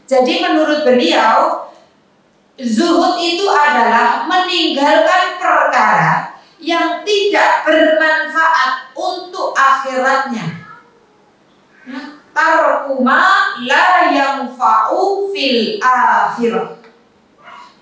Jadi menurut beliau, zuhud itu adalah meninggalkan perkara yang tidak bermanfaat untuk akhiratnya. Tarkuma la yanfa'u fil akhirah.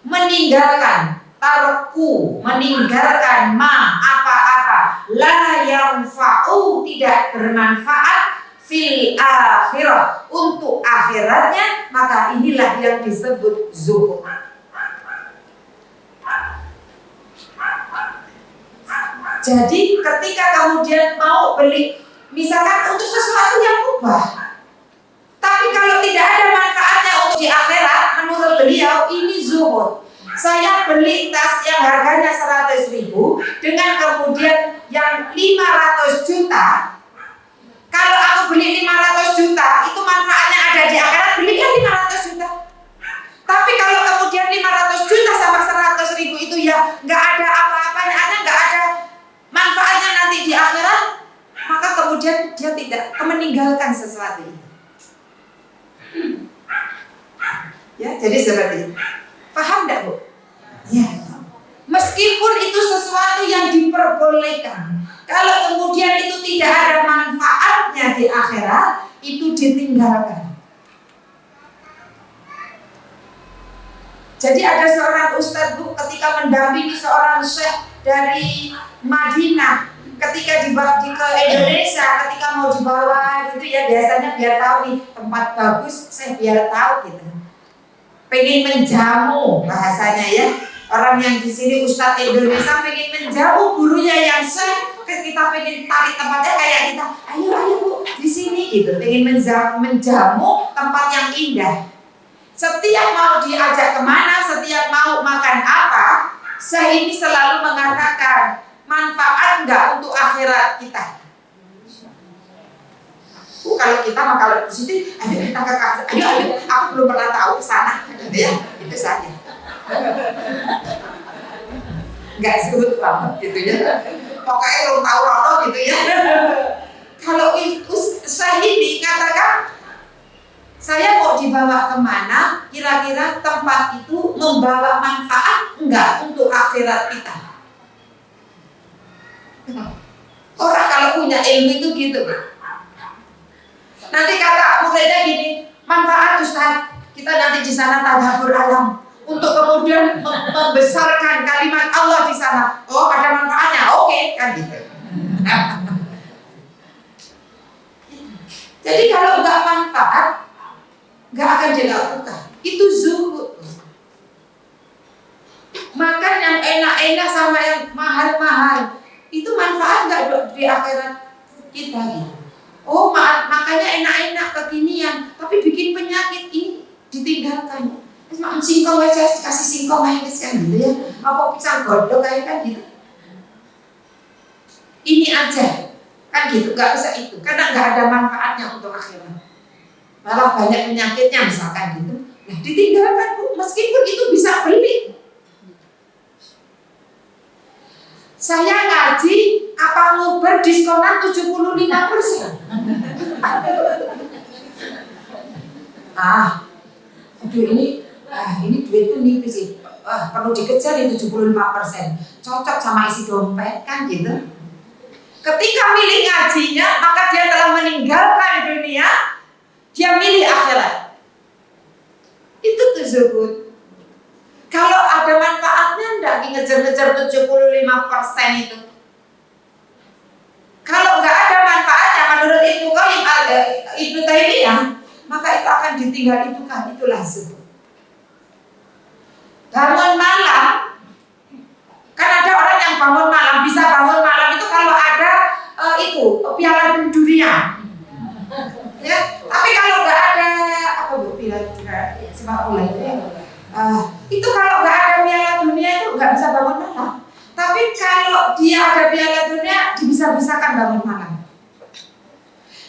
Meninggalkan, tarku, meninggalkan ma, apa-apa, la yanfa'u, tidak bermanfaat, fil akhirah, untuk akhiratnya, maka inilah yang disebut zuhud. Jadi ketika kemudian mau beli, misalkan untuk sesuatu yang mubah, tapi kalau tidak ada manfaatnya untuk di akhirat, menurut beliau ini zuhud. Saya beli tas yang harganya 100.000 dengan kemudian yang 500 juta. Kalau aku beli 500 juta, itu manfaatnya ada di akhirat, belikan 500 juta. Tapi kalau kemudian 500 juta sama 100.000 itu ya nggak ada apa-apanya, nggak ada manfaatnya nanti di akhirat, maka kemudian dia tidak meninggalkan sesuatu itu. Ya, jadi seperti itu. Paham enggak, Bu? Ya. Meskipun itu sesuatu yang diperbolehkan, kalau kemudian itu tidak ada manfaatnya di akhirat, itu ditinggalkan. Jadi ada seorang ustadz, Bu, ketika mendampingi seorang syekh dari Madinah, ketika ke Indonesia, ketika mau dibawa gitu ya, biasanya biar tahu nih tempat bagus, saya biar tahu gitu. Pengen menjamu bahasanya ya. Orang yang di sini Ustadz Indonesia pengen menjamu gurunya yang kita pengen tarik tempatnya kayak kita. Ayo Bu, di sini gitu. Pengen menjamu tempat yang indah. Setiap mau diajak kemana, setiap mau makan apa, saya ini selalu mengatakan, manfaat enggak untuk akhirat kita? Kalau kita mah kalau di sini, ayo kita ke kafe, ayo, aku belum pernah tahu sana, ya, itu saja. Enggak sebut banget gitu ya. Pokoknya belum tahu rono gitu ya. Kalau itu saya ini katakan, saya mau dibawa kemana, kira-kira tempat itu membawa manfaat enggak untuk akhirat kita? Orang kalau punya ilmu itu gitu. Nanti kata muridnya gini, manfaat Ustaz, kita nanti di sana tadabbur alam untuk kemudian membesarkan kalimat Allah di sana. Oh, ada manfaatnya, oke, kan gitu. Jadi kalau nggak manfaat, nggak akan dilakukan. Itu zuhud. Makan yang enak-enak sama yang mahal-mahal, itu manfaat nggak di akhirat kita gitu. Oh, makanya enak-enak kekinian, tapi bikin penyakit, ini ditinggalkan. Makan singkong aja, kasih singkong aja kan gitu ya. Apa pisang godok kayak kan gitu. Ini aja, kan gitu, nggak usah itu, karena nggak ada manfaatnya untuk akhirat. Malah banyak penyakitnya misalkan gitu. Nah, ditinggalkan Bu, meskipun itu bisa beli. Saya ngaji, apa nguber diskonan 75%. Ini duit tuh nipis sih. Perlu dikejar ini 75%. Cocok sama isi dompet kan gitu. Ketika milih ngajinya, maka dia telah meninggalkan dunia, dia milih akhirat. Itu tuh zuhud. Kalau ada manfaatnya enggak ngejar-ngejar 75% itu. Kalau enggak ada manfaatnya menurut Ibnu Taimiyah, maka itu akan ditinggal, itu kan, itulah zuhud. Bangun malam, kan ada orang yang bangun malam, bisa bangun malam itu kalau ada piala dunia. Ya, tapi kalau nggak ada piala sepak bola itu ya. Itu kalau nggak ada piala dunia itu nggak bisa bangun malam. Tapi kalau dia ada piala dunia, bisa-bisakan bangun malam.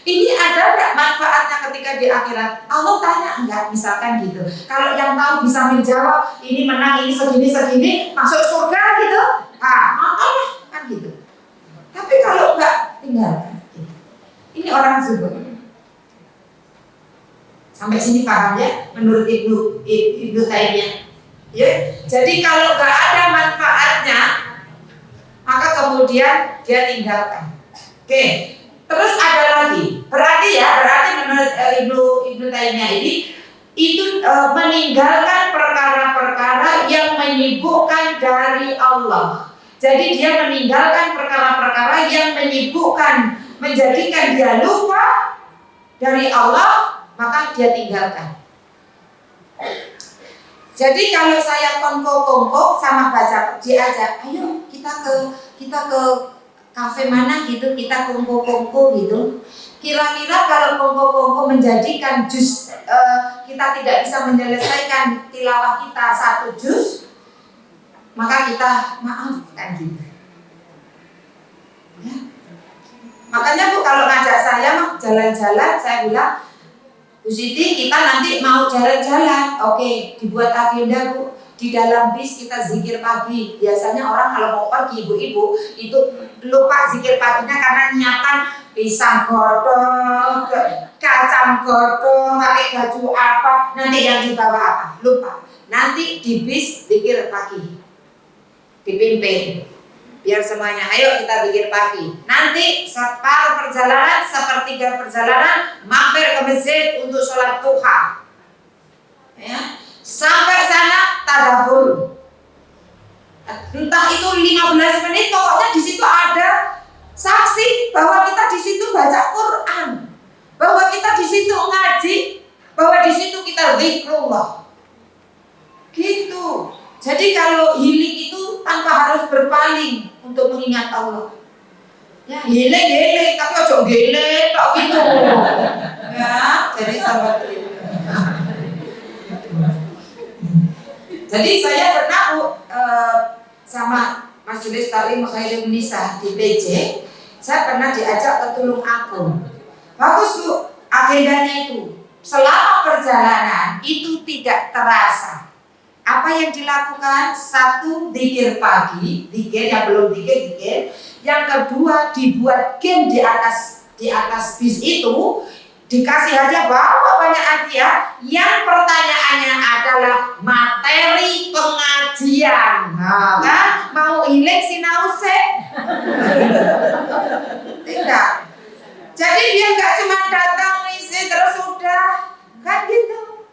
Ini ada nggak manfaatnya ketika saya di akhirat, Allah tanya enggak, misalkan gitu. Kalau yang tahu bisa menjawab, ini menang, ini segini, masuk surga gitu, Allah kan gitu. Tapi kalau enggak, tinggalkan. Gitu. Ini orang zuhud. Sampai sini paham ya? Menurut Ibnu Taimiyah. Ya, jadi kalau enggak ada manfaatnya, maka kemudian dia tinggalkan. Oke. Terus ada lagi, berarti menurut Ibnu Taimiyah ini itu meninggalkan perkara-perkara yang menyibukkan dari Allah. Jadi dia meninggalkan perkara-perkara yang menyibukkan, menjadikan dia lupa dari Allah, maka dia tinggalkan. Jadi kalau saya kongko sama baca diajak, ayo kita ke kafe mana gitu, kita kongko gitu. Kira-kira kalau kongko menjadikan juz, kita tidak bisa menyelesaikan tilawah kita 1 juz, maka kita maafkan gitu. Ya. Makanya Bu kalau ngajak saya mah jalan-jalan, saya bilang, Bu Siti kita nanti mau jalan-jalan, oke, dibuat agenda Bu. Di dalam bis kita zikir pagi. Biasanya orang kalau mau pergi ibu-ibu itu lupa zikir paginya karena nyiapkan pisang godong, kacang godong, pakai baju apa, nanti yang dibawa apa, lupa. Nanti di bis zikir pagi, dipimpin, biar semuanya, ayo kita zikir pagi. Nanti separuh perjalanan, sepertiga perjalanan, mampir ke masjid untuk sholat duha. Ya. Sampai sana tadabbur. Entah itu 15 menit, pokoknya di situ ada saksi bahwa kita di situ baca Quran, bahwa kita di situ ngaji, bahwa di situ kita zikrullah. Gitu. Jadi kalau healing itu tanpa harus berpaling untuk mengingat Allah. Ya, healing, tapi ojo geleng tok gitu. Ya, jadi sahabat itu. Jadi saya pernah sama Majelis Taklim Khairun Nisa di PJ, saya pernah diajak ke Tulung Agung. Bagus Bu, agendanya itu selama perjalanan itu tidak terasa. Apa yang dilakukan? 1, zikir pagi, zikir yang belum zikir. Yang kedua, dibuat game di atas bis itu. Dikasih hadiah, bawa banyak hadiah. Yang pertanyaannya adalah materi pengajian. Nah, kan mau healing sinause? Tidak. Jadi dia nggak cuma datang ngisi terus sudah, kan gitu.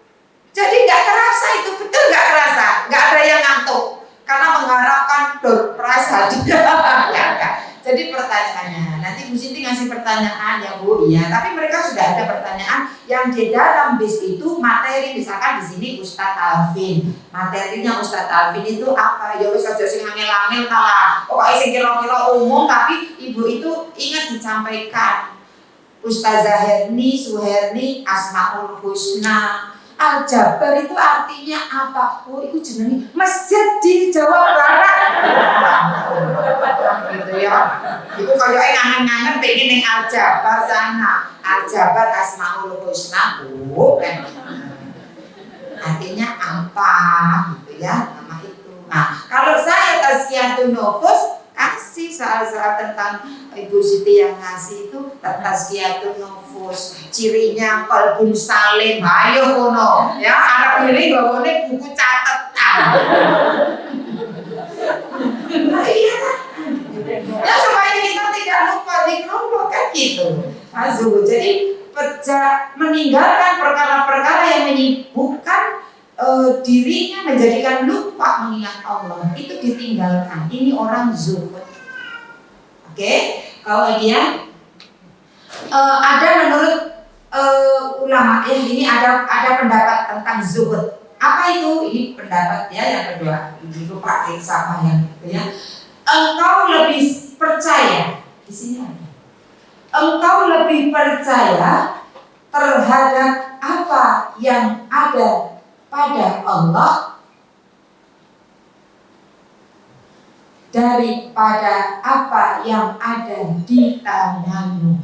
Jadi nggak terasa itu, betul nggak terasa, nggak ada yang ngantuk karena mengharapkan door prize hadiah. Jadi pertanyaannya, nanti Bu Siti ngasih pertanyaan ya Bu, iya. Tapi mereka sudah ada pertanyaan yang di dalam bis itu materi, misalkan di sini Ustadz Alvin, materinya Ustadz Alvin itu apa? Ya wis aja sing angel-angel lah. Pokoknya sing kira-kira umum, tapi Ibu itu ingat disampaikan. Ustazah Herni, Suherni, Asmaul Husna. Al-Jabar itu artinya apa? Oh, itu jenenge masjid di Jawa Barat. Gitu ya. Itu kayaknya ngangen-ngangen pengen yang Al-Jabar sana. Al-Jabar Asmaul Husna, bukan. Artinya apa? Gitu ya, nama itu. Nah, kalau saya Tazkiyatun Nufus kasih soal-soal tentang Ibu Siti yang ngasih itu Tazkiyatun Nufus, cirinya qalbun salim, ayo kono ya, Arab ini gawone buku catatan. Nah, iya kan? Ya supaya kita tidak lupa zikrullah kan gitu. Jadi meninggalkan perkara-perkara yang menyibukkan dirinya, menjadikan lupa mengingat Allah, itu ditinggalkan. Ini orang zuhud. Oke, kemudian ada menurut ulama ya, ini ada pendapat tentang zuhud. Apa itu? Ini pendapat ya yang kedua. Itu pakai sama yang itu ya. Engkau lebih percaya di sini ada. Engkau lebih percaya terhadap apa yang ada pada Allah daripada apa yang ada di tanganmu.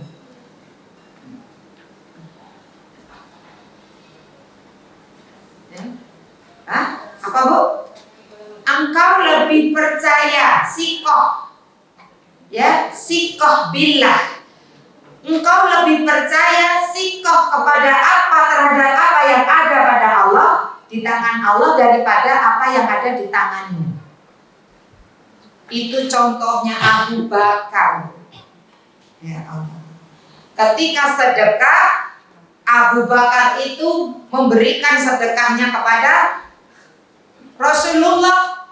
lebih percaya, sikoh, ya, sikoh billah. Engkau lebih percaya, sikoh kepada terhadap apa yang ada pada Allah, di tangan Allah, daripada apa yang ada di tanganmu. Itu contohnya Abu Bakar. Ya Allah. Ketika sedekah, Abu Bakar itu memberikan sedekahnya kepada Rasulullah.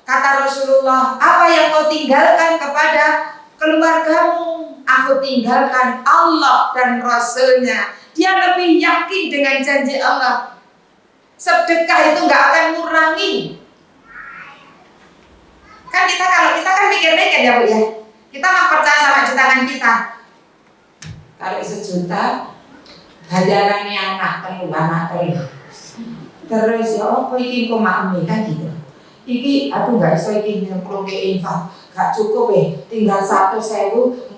Kata Rasulullah, apa yang kau tinggalkan kepada keluargamu? Aku tinggalkan Allah dan Rasulnya. Dia lebih yakin dengan janji Allah. Sedekah itu gak akan ngurangi. Kan kalau kita kan mikir-mikir ya Bu ya. Kita mah percaya sama tangan kita. Kalau 1 juta, bayarannya anak telu. Terus ya apa iki kok makmi kan gitu. Iki aduh gak iso iki nyemplung ke infak. Gak cukup tinggal 1.000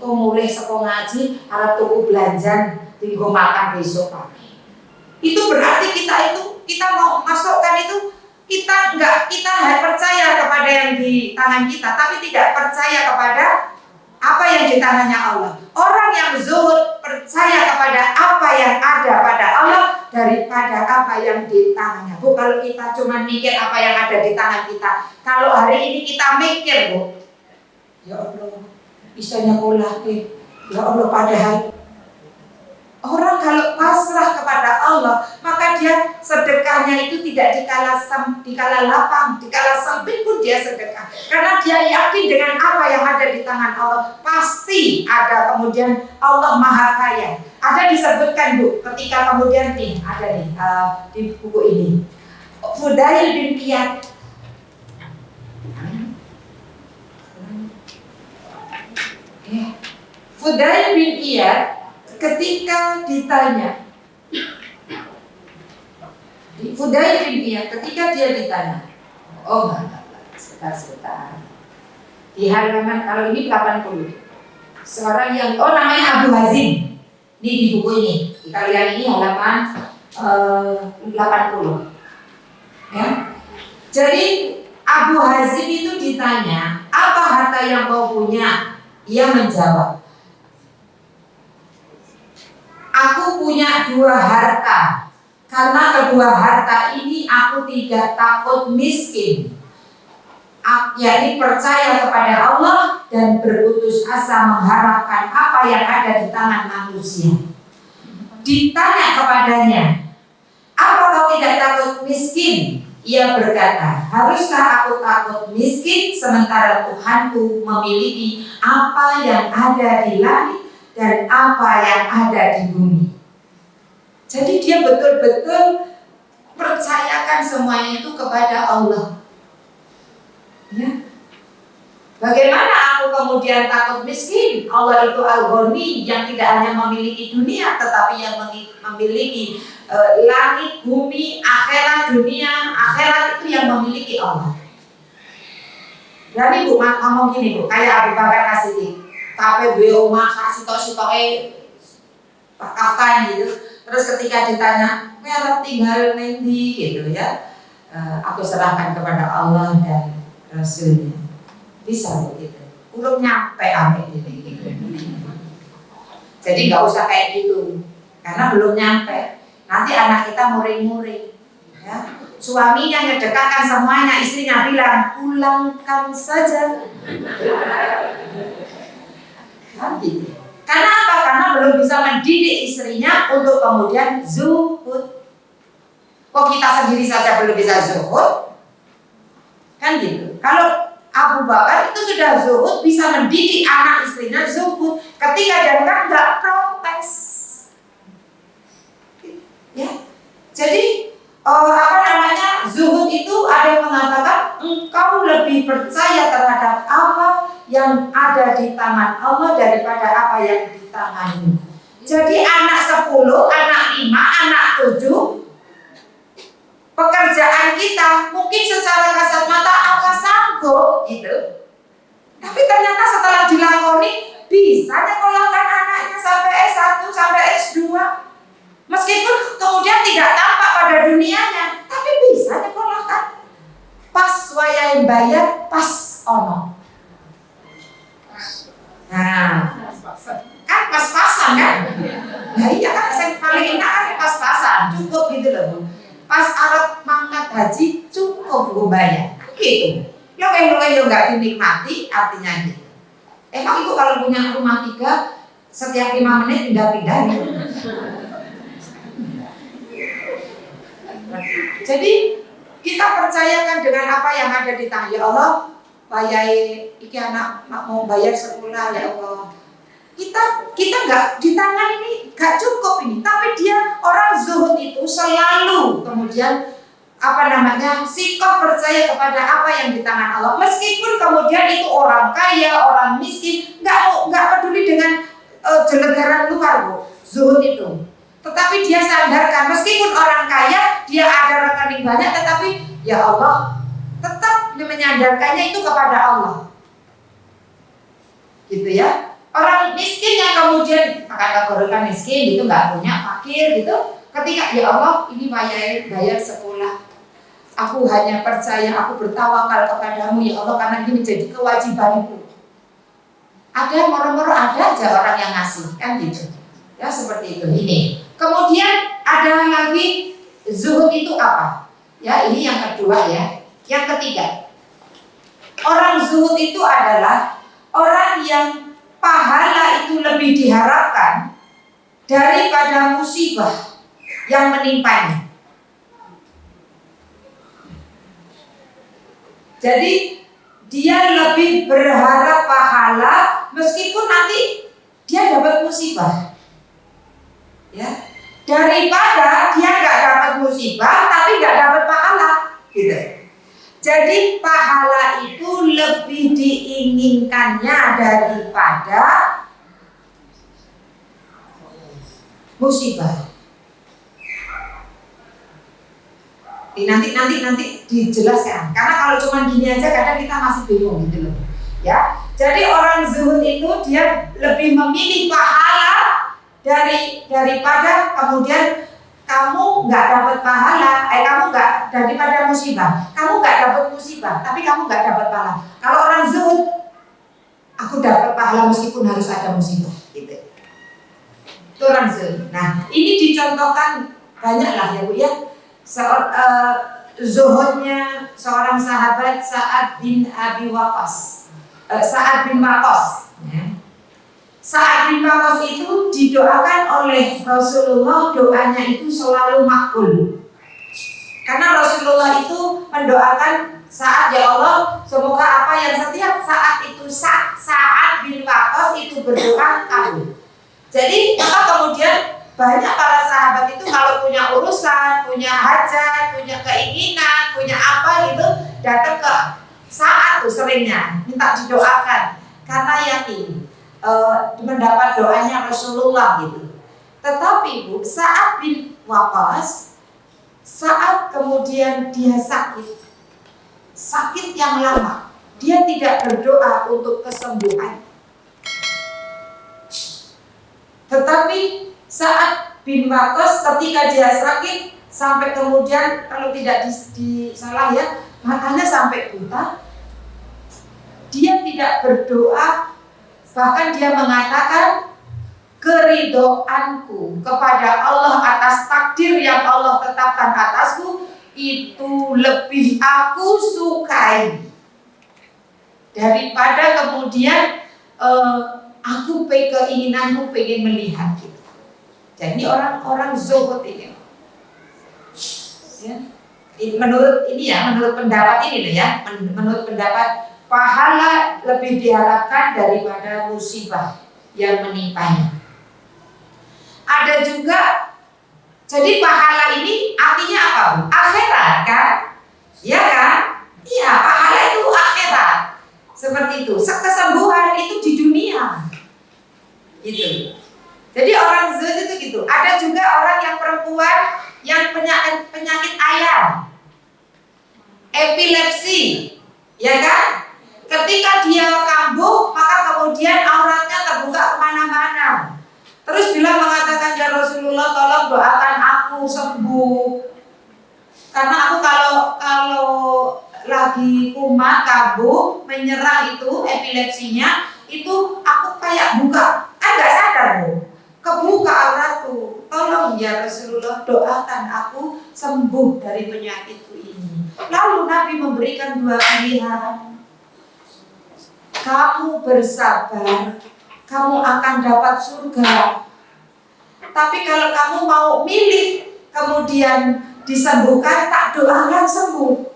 engko mulai saka ngaji arep tuku belanjan tinggo makan besok pagi. Itu berarti kita mau masukkan itu kita percaya kepada yang di tangan kita, tapi tidak percaya kepada apa yang di tangannya Allah. Orang yang zuhud percaya kepada apa yang ada pada Allah daripada apa yang di tangannya. Bu, kalau kita cuma mikir apa yang ada di tangan kita, kalau hari ini kita mikir, Bu, ya Allah, bisa nyekolah ya Allah, padahal orang kalau pasrah kepada Allah, maka dia sedekahnya itu tidak dikala lapang, dikala sempit pun dia sedekah. Karena dia yakin dengan apa yang ada di tangan Allah, pasti ada. Kemudian Allah Maha Kaya. Ada disebutkan Bu, ketika kemudian ada di buku ini, Fudail bin Iyad. Fudail bin Iyad ketika ditanya, Fudail bin Iyad ketika dia ditanya, sebentar. Di halaman, kalau ini 80, seorang yang, namanya Abu Hazim. Ini di buku ini, di kalian ini halaman 80. Ya. Jadi Abu Hazim itu ditanya, apa harta yang kau punya? Ia menjawab, aku punya 2 harta. Karena kedua harta ini aku tidak takut miskin. Yakni percaya kepada Allah dan berputus asa mengharapkan apa yang ada di tangan manusia. Ditanya kepadanya, apa kau tidak takut miskin? Ia berkata, haruskah aku takut miskin sementara Tuhanku memiliki apa yang ada di langit dan apa yang ada di bumi. Jadi dia betul-betul percayakan semuanya itu kepada Allah. Ya. Bagaimana aku kemudian takut miskin? Allah itu Al-Ghani yang tidak hanya memiliki dunia, tetapi yang memiliki langit, bumi, akhirat, dunia, akhirat itu yang memiliki Allah. Jadi Bu, ngomong gini Bu, kayak Abu Bakar kasih tapi beoma sitok-sitoke pakafkan gitu. Terus ketika ditanya, "Mereka tinggal nanti?" gitu ya. Aku serahkan kepada Allah dan Rasulnya. Bisa begitu. Belum nyampe ame ini gitu. Jadi nggak usah kayak gitu, karena belum nyampe. Nanti anak kita muring-muring. Ya. Suaminya ngedekatkan semuanya, istrinya bilang, "Pulangkan saja." Nanti. Karena apa? Karena belum bisa mendidik istrinya untuk kemudian zuhud. Kok kita sendiri saja belum bisa zuhud? Kan gitu. Kalau Abu Bakar itu sudah zuhud, bisa mendidik anak istrinya zuhud. Ketika dia nggak protes. Ya. Jadi zuhud itu ada yang mengatakan engkau lebih percaya terhadap apa yang ada di tangan Allah daripada apa yang di tanganmu. Jadi anak 10, anak 5, anak 7, pekerjaan kita mungkin secara kasat mata apa sanggup gitu. Tapi ternyata setelah dilakoni bisa nyekolahkan anaknya sampai S1, sampai S2. Meskipun kemudian tidak tampak pada dunianya, tapi bisa nyekolahkan. Pas wayahe bayar pas ono. Nah, kan pas-pasan kan? Nah iya kan, yang paling enak kan pas-pasan, cukup gitu loh Bu. Pas arep mangkat haji cukup gue bayar, gitu. Lo nggak dinikmati, artinya gitu. Emang ibu kalau punya rumah 3, setiap 5 menit pindah-pindah gitu. Jadi kita percayakan dengan apa yang ada di tangan. Ya Allah, bayai iki anak mau bayar sekolah ya Allah. Kita nggak di tangan ini nggak cukup ini, tapi dia orang zuhud itu selalu kemudian sikap percaya kepada apa yang di tangan Allah, meskipun kemudian itu orang kaya, orang miskin, nggak peduli dengan jelegaran luar Bu, zuhud itu. Tetapi dia sadarkan meskipun orang kaya, dia ada rekening banyak, tetapi ya Allah tetap menyadarkannya itu kepada Allah, gitu ya. Orang miskin yang kemudian kategorikan miskin itu nggak punya, fakir gitu, ketika ya Allah ini bayar sekolah, aku hanya percaya, aku bertawakal kepadamu ya Allah karena ini menjadi kewajibanku. Ada moro-moro ada aja orang yang ngasih kan gitu ya, seperti itu. Ini kemudian ada lagi zuhud itu apa ya, ini yang kedua ya. Yang ketiga, orang zuhud itu adalah orang yang pahala itu lebih diharapkan daripada musibah yang menimpanya. Jadi dia lebih berharap pahala meskipun nanti dia dapat musibah, ya, daripada dia nggak dapat musibah tapi nggak dapat pahala, gitu. Jadi pahala itu lebih diinginkannya daripada musibah. Nanti dijelaskan. Karena kalau cuma gini aja kadang kita masih bingung gitu loh. Ya. Jadi orang zuhud itu dia lebih memilih pahala daripada kemudian kamu nggak dapat pahala, kamu nggak daripada musibah, kamu nggak dapat musibah, tapi kamu nggak dapat pahala. Kalau orang zuhud, aku dapat pahala meskipun harus ada musibah, gitu. Itu orang zuhud. Nah, ini dicontohkan banyak lah ya Bu ya. Zuhudnya seorang sahabat Sa'ad bin Abi Waqqas, Sa'ad bin Waqqas. Ya. Sa'ad bin Waqqas itu didoakan oleh Rasulullah, doanya itu selalu makbul. Karena Rasulullah itu mendoakan Sa'ad, ya Allah, semoga apa yang setiap saat itu Sa'ad bin Waqqas itu berdoa kabul. Jadi maka kemudian banyak para sahabat itu kalau punya urusan, punya hajat, punya keinginan, punya apa gitu, datang ke Sa'ad tuh seringnya minta didoakan karena yakin mendapat doanya Rasulullah gitu. Tetapi Bu, Sa'ad bin Waqqas saat kemudian dia sakit yang lama, dia tidak berdoa untuk kesembuhan. Tetapi Sa'ad bin Waqqas ketika dia sakit sampai kemudian kalau tidak disalah ya, matanya sampai buta, dia tidak berdoa. Bahkan dia mengatakan keridoanku kepada Allah atas takdir yang Allah tetapkan atasku itu lebih aku sukai daripada kemudian aku keinginanmu pengen melihat gitu. Jadi orang-orang zuhud ini ya, menurut pendapat ini loh ya, menurut pendapat pahala lebih diharapkan daripada musibah yang menimpanya. Ada juga, jadi pahala ini artinya apa Bu? Akhirat kan? Ya kan? Iya, pahala itu akhirat. Seperti itu. Kesembuhan itu di dunia. Gitu. Jadi orang zuhud itu gitu. Ada juga orang yang perempuan yang penyakit ayam, epilepsi, ya kan? Ketika dia kambuh, maka kemudian auratnya terbuka kemana-mana. Terus bila mengatakan, ya Rasulullah, tolong doakan aku sembuh. Karena aku kalau lagi kumat kumat, kambuh, menyerang itu epilepsinya, itu aku kayak buka, nggak sadar loh, kebuka auratku. Tolong ya Rasulullah, doakan aku sembuh dari penyakitku ini. Lalu Nabi memberikan dua pilihan. Kamu bersabar, kamu akan dapat surga. Tapi kalau kamu mau milih kemudian disembuhkan, tak doakan sembuh.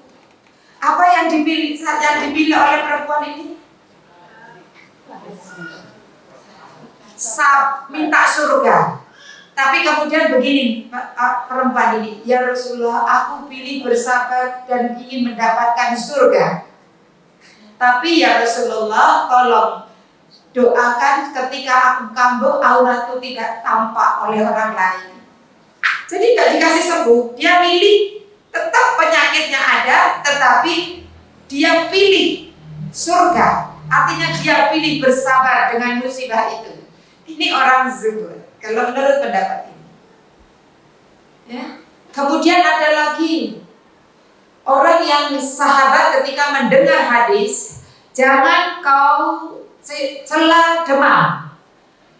Apa yang dipilih oleh perempuan ini? Minta surga. Tapi kemudian begini perempuan ini, ya Rasulullah, aku pilih bersabar dan ingin mendapatkan surga. Tapi ya Rasulullah, tolong doakan ketika aku kambuh, auratku tidak tampak oleh orang lain. Jadi nggak dikasih sembuh, dia milih tetap penyakitnya ada, tetapi dia pilih surga. Artinya dia pilih bersabar dengan musibah itu. Ini orang zuhud, kalau menurut pendapat ini. Ya. Kemudian ada lagi orang yang sahabat ketika mendengar hadis, jangan kau cela demam,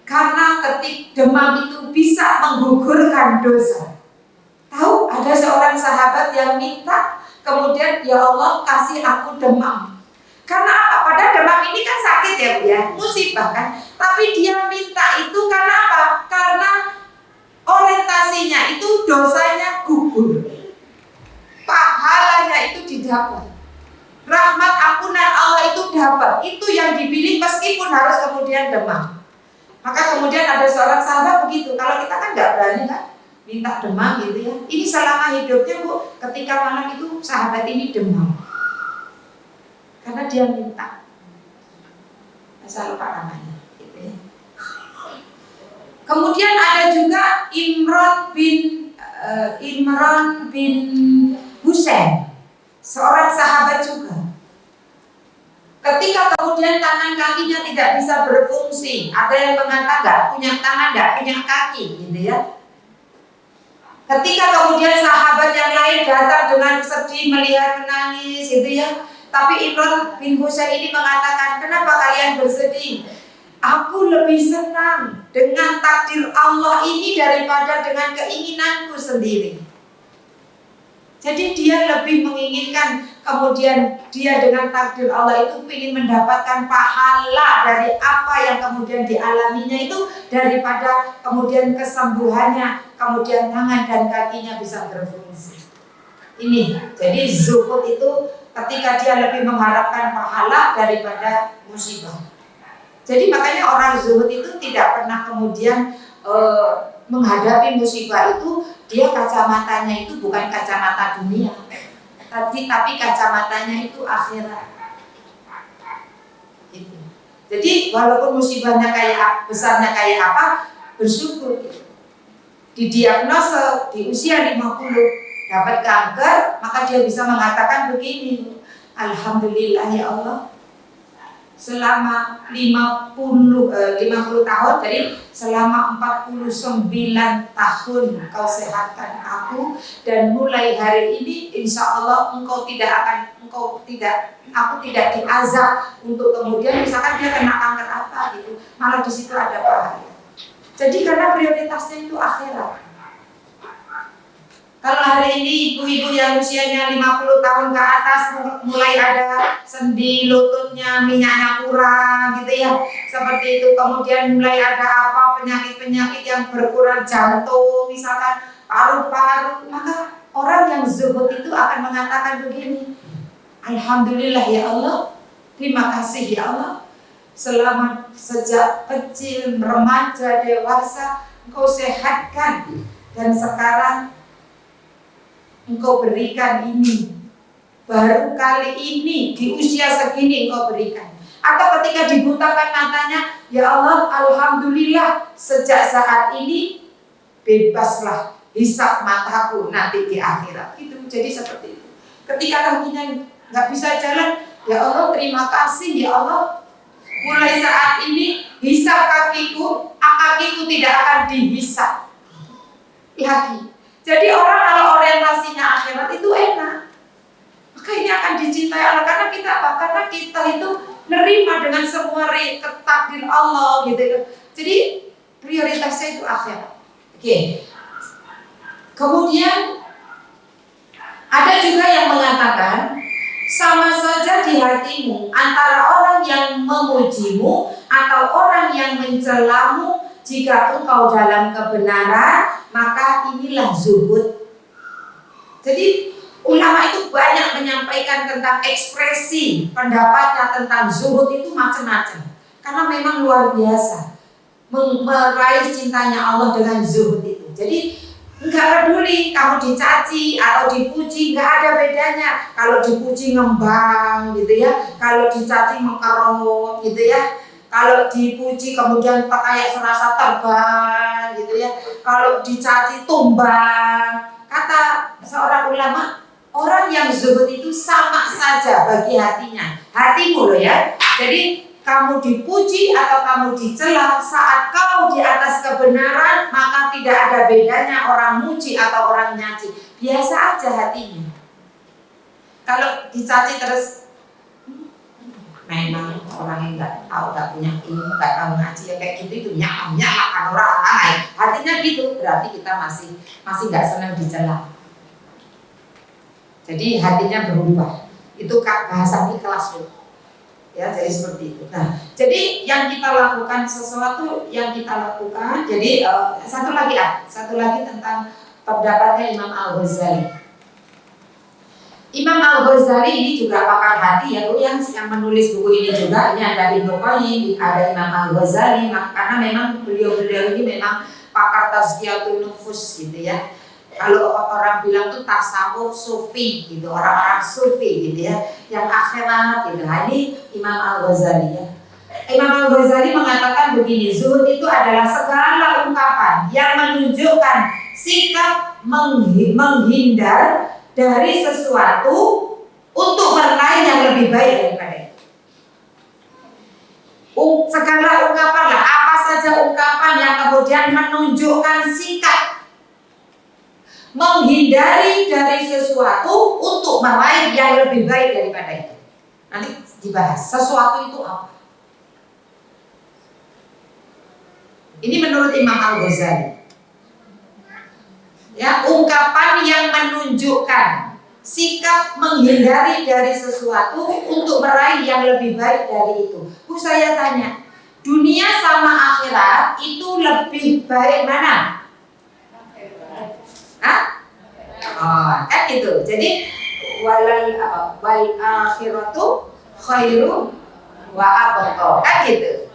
karena ketika demam itu bisa menggugurkan dosa. Tahu, ada seorang sahabat yang minta, kemudian ya Allah kasih aku demam. Karena apa? Padahal demam ini kan sakit ya Bu ya, musibah kan. Tapi dia minta itu karena apa? Karena orientasinya itu dosanya gugur, pahalanya itu didapat, rahmat ampunan Allah itu dapat. Itu yang dipilih meskipun harus kemudian demam. Maka kemudian ada seorang sahabat begitu. Kalau kita kan nggak berani kan minta demam gitu ya. Ini selama hidupnya Bu, ketika malam itu sahabat ini demam karena dia minta. Saya lupa namanya gitu ya. Kemudian ada juga Imran bin Husain, seorang sahabat juga. Ketika kemudian tangan kakinya tidak bisa berfungsi, ada yang mengatakan nggak punya tangan, nggak punya kaki gitu ya. Ketika kemudian sahabat yang lain datang dengan sedih melihat menangis gitu ya, tapi Imran bin Husain ini mengatakan, kenapa kalian bersedih? Aku lebih senang dengan takdir Allah ini daripada dengan keinginanku sendiri. Jadi dia lebih menginginkan kemudian dia dengan takdir Allah itu ingin mendapatkan pahala dari apa yang kemudian dialaminya itu, daripada kemudian kesembuhannya, kemudian tangan dan kakinya bisa berfungsi. Ini, jadi zuhud itu ketika dia lebih mengharapkan pahala daripada musibah. Jadi makanya orang zuhud itu tidak pernah kemudian menghadapi musibah itu, dia kacamatanya itu bukan kacamata dunia, tapi kacamatanya itu akhirat. Gitu. Jadi walaupun musibahnya kayak besarnya kayak apa, bersyukur. Didiagnosa di usia 50 dapat kanker, maka dia bisa mengatakan begini, alhamdulillah ya Allah, selama 50 tahun, jadi selama 49 tahun kau sehatkan aku, dan mulai hari ini insya Allah aku tidak diazab untuk kemudian misalkan dia kena kanker apa gitu, malah di situ ada pahala. Jadi karena prioritasnya itu akhirat. Kalau hari ini ibu-ibu yang usianya 50 tahun ke atas mulai ada sendi lututnya, minyaknya kurang gitu ya, seperti itu, kemudian mulai ada apa penyakit-penyakit yang berkurang, jantung misalkan, paru-paru, maka orang yang zuhud itu akan mengatakan begini, alhamdulillah ya Allah, terima kasih ya Allah, selama sejak kecil, remaja, dewasa Engkau sehatkan, dan sekarang Engkau berikan ini, baru kali ini di usia segini Engkau berikan. Atau ketika dibutakan matanya, ya Allah, alhamdulillah sejak saat ini bebaslah hisab mataku nanti di akhirat. Gitu, jadi seperti itu. Ketika kakinya nggak bisa jalan, ya Allah terima kasih ya Allah, mulai saat ini hisab kakiku tidak akan dihisab lagi. Jadi orang kalau orientasinya akhirat itu enak. maka ini akan dicintai Allah. Karena kita apa? Karena kita itu nerima dengan semua takdir Allah gitu. Jadi prioritasnya itu akhirat. Oke. Kemudian ada juga yang mengatakan sama saja di hatimu antara orang yang memujimu atau orang yang mencelamu. Jika engkau dalam kebenaran, maka inilah zuhud. Jadi ulama itu banyak menyampaikan tentang ekspresi pendapatnya tentang zuhud itu macam-macam. Karena memang luar biasa meraih cintanya Allah dengan zuhud itu. Jadi enggak peduli kamu dicaci atau dipuji, enggak ada bedanya. Kalau dipuji ngembang gitu ya, kalau dicaci mengkerut gitu ya. Kalau dipuji kemudian kayak serasa terbang gitu ya. Kalau dicaci tumbang. Kata seorang ulama, orang yang zuhud itu sama saja bagi hatinya. Hatimu loh ya. Jadi kamu dipuji atau kamu dicela, saat kau di atas kebenaran, maka tidak ada bedanya orang muji atau orang nyaci. Biasa aja hatinya. Kalau dicaci terus, memang orang yang nggak tahu, nggak punya ilmu, nggak tahu ngaji ya kayak gitu itu nyalakan orang lain. Artinya gitu, berarti kita masih nggak senang dicela. Jadi hatinya berubah. Itu bahasa ikhlas loh. Ya, jadi seperti itu. Nah, jadi yang kita lakukan sesuatu yang kita lakukan. Jadi satu lagi tentang pendapatnya Imam Al-Ghazali. Imam Al-Ghazali ini juga pakar hati ya, yang menulis buku ini juga. Ini ada Ibnu Qayyim, ada Imam Al-Ghazali. Karena memang beliau-beliau ini memang pakar tazkiyatun nufus gitu ya. Kalau orang bilang tuh tasawuf sufi gitu, orang-orang sufi gitu ya, yang akhirat gitu. Nah, ini Imam Al-Ghazali ya. Imam Al-Ghazali mengatakan begini, zuhud itu adalah segala ungkapan yang menunjukkan sikap menghindar dari sesuatu untuk meraih yang lebih baik daripada itu. Segala ungkapan lah, apa saja ungkapan yang kemudian menunjukkan sikap menghindari dari sesuatu untuk meraih yang lebih baik daripada itu. Nanti dibahas sesuatu itu apa. Ini menurut Imam Al-Ghazali. Ya, ungkapan yang menunjukkan sikap menghindari dari sesuatu untuk meraih yang lebih baik dari itu. Bu, saya tanya, dunia sama akhirat itu lebih baik mana? Hah? Oh, kan gitu. Jadi wal akhiratu khairu wa abqa, kan gitu.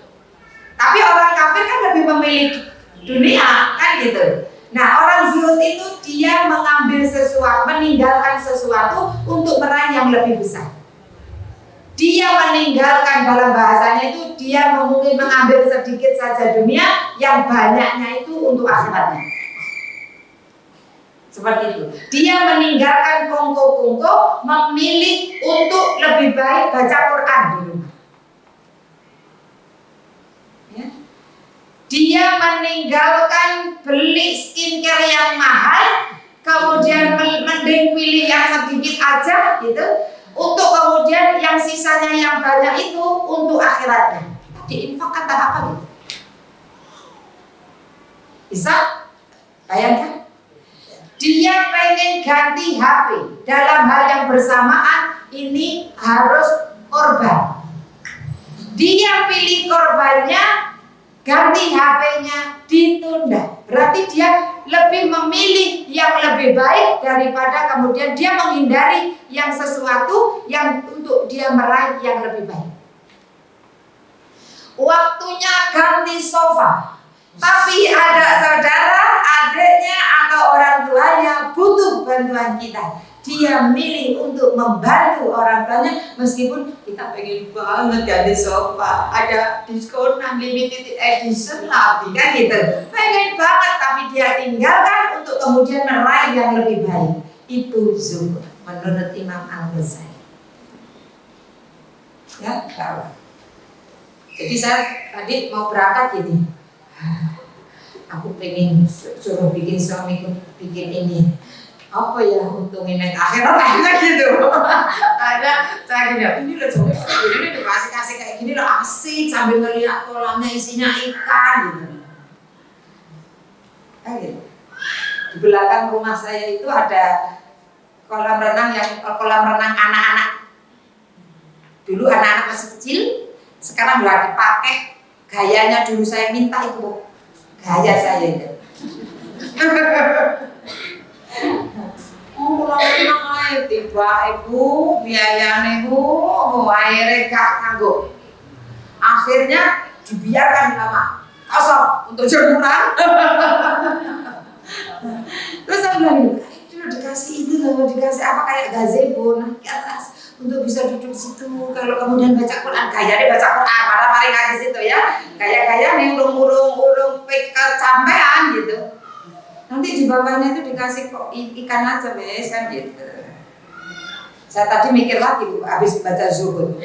Tapi orang kafir kan lebih memilih dunia, kan gitu. Nah, orang zuhud itu dia mengambil sesuatu, meninggalkan sesuatu untuk meraih yang lebih besar. Dia meninggalkan, dalam bahasanya itu dia mungkin mengambil sedikit saja dunia, yang banyaknya itu untuk akhiratnya. Seperti itu. Dia meninggalkan kongko-kongko, memilih untuk lebih baik baca Quran di rumah. Dia meninggalkan beli skincare yang mahal, kemudian mending pilih yang sedikit aja gitu, untuk kemudian yang sisanya yang banyak itu untuk akhiratnya. Diinfakkan tak apa gitu. Bisa? Bayangkan? Dia pengen ganti HP, dalam hal yang bersamaan ini harus korban. Dia pilih korbannya, ganti HP-nya ditunda. Berarti dia lebih memilih yang lebih baik daripada kemudian dia menghindari yang sesuatu yang untuk dia meraih yang lebih baik. Waktunya ganti sofa, tapi ada saudara, adiknya atau orang tuanya butuh bantuan kita. Dia milih untuk membantu orang tuanya, meskipun kita pengen banget ganti sofa, ada diskonan limited edition lagi kan gitu, pengen banget, tapi dia tinggalkan untuk kemudian meraih yang lebih baik. Itu zuhud menurut Imam Al-Ghazali. Ya, kawan. Jadi saya tadi mau berangkat gini, aku pengen suruh bikin suamiku bikin ini apa ya untungin yang akhirat akhirnya gitu. Ada saya gini, ini loh coba ini dikasih kayak gini loh asik sambil ngeliat kolamnya isinya ikan gitu. Gitu. Di belakang rumah saya itu ada kolam renang anak-anak. Dulu anak-anak masih kecil, sekarang udah dipakai. Gayanya dulu saya minta itu, Bu. Gaya saya itu. Kolam renang air tiba ibu, biayanya ibu, airnya gak kanggo. Akhirnya dibiarkan lama kosong untuk jemuran. Terus saya bilang, itu loh dikasih itu loh, dikasih apa kayak gazebo naik ke atas untuk bisa duduk situ. Kalau kemudian baca Quran, gayanya baca Quran, marah-marah nggak di situ ya, gaya-gaya nih urung kecampean gitu. Nanti di bawahnya itu dikasih kok ikan aja wes kan gitu. Saya tadi mikir lagi Bu, habis baca zuhud.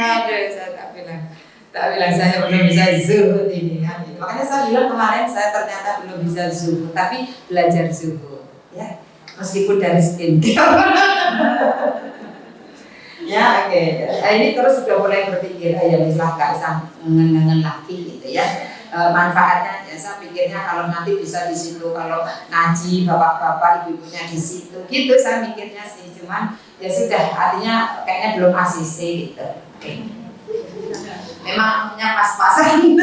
Aduh, saya tak bilang saya belum bisa zuhud ini kan gitu. Makanya saya bilang kemarin saya ternyata belum bisa zuhud, tapi belajar zuhud ya, meskipun dari skincare. Ya oke. Ini terus sudah mulai berpikir ya misalnya gak usah ngengen lagi gitu ya. Manfaatnya ya saya pikirnya kalau nanti bisa di situ, kalau ngaji bapak-bapak ibu-ibunya di situ gitu saya mikirnya sih, cuman ya sudah artinya kayaknya belum ACC gitu. Oke. Memangnya pas-pasan.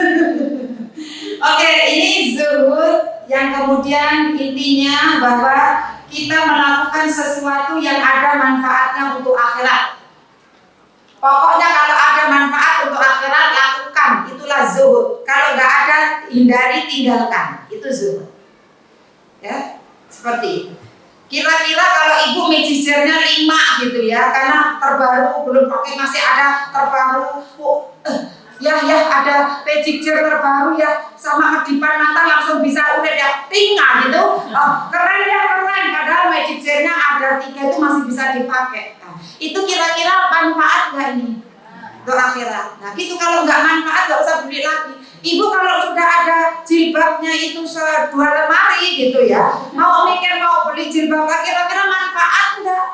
Oke, ini zuhud yang kemudian intinya bahwa kita melakukan sesuatu yang ada manfaatnya untuk akhirat. Pokoknya kalau ada manfaat untuk akhirat lakukan, itulah zuhud. Kalau nggak ada hindari, tinggalkan, itu zuhud. Ya, seperti itu. Kira-kira kalau ibu magisternya 5 gitu ya, karena terbaru belum pakai masih ada terbaru. Ya ada magister terbaru ya, sama kedipan mata langsung bisa udah ya tinggal gitu. Keren ya keren, padahal magisternya ada 3 itu masih bisa dipakai. Itu kira-kira manfaat nggak ini untuk akhirat? Nah gitu, kalau nggak manfaat nggak usah beli lagi. Ibu kalau sudah ada jilbabnya itu 2 lemari gitu ya, mau mikir mau beli jilbab kira-kira manfaat enggak?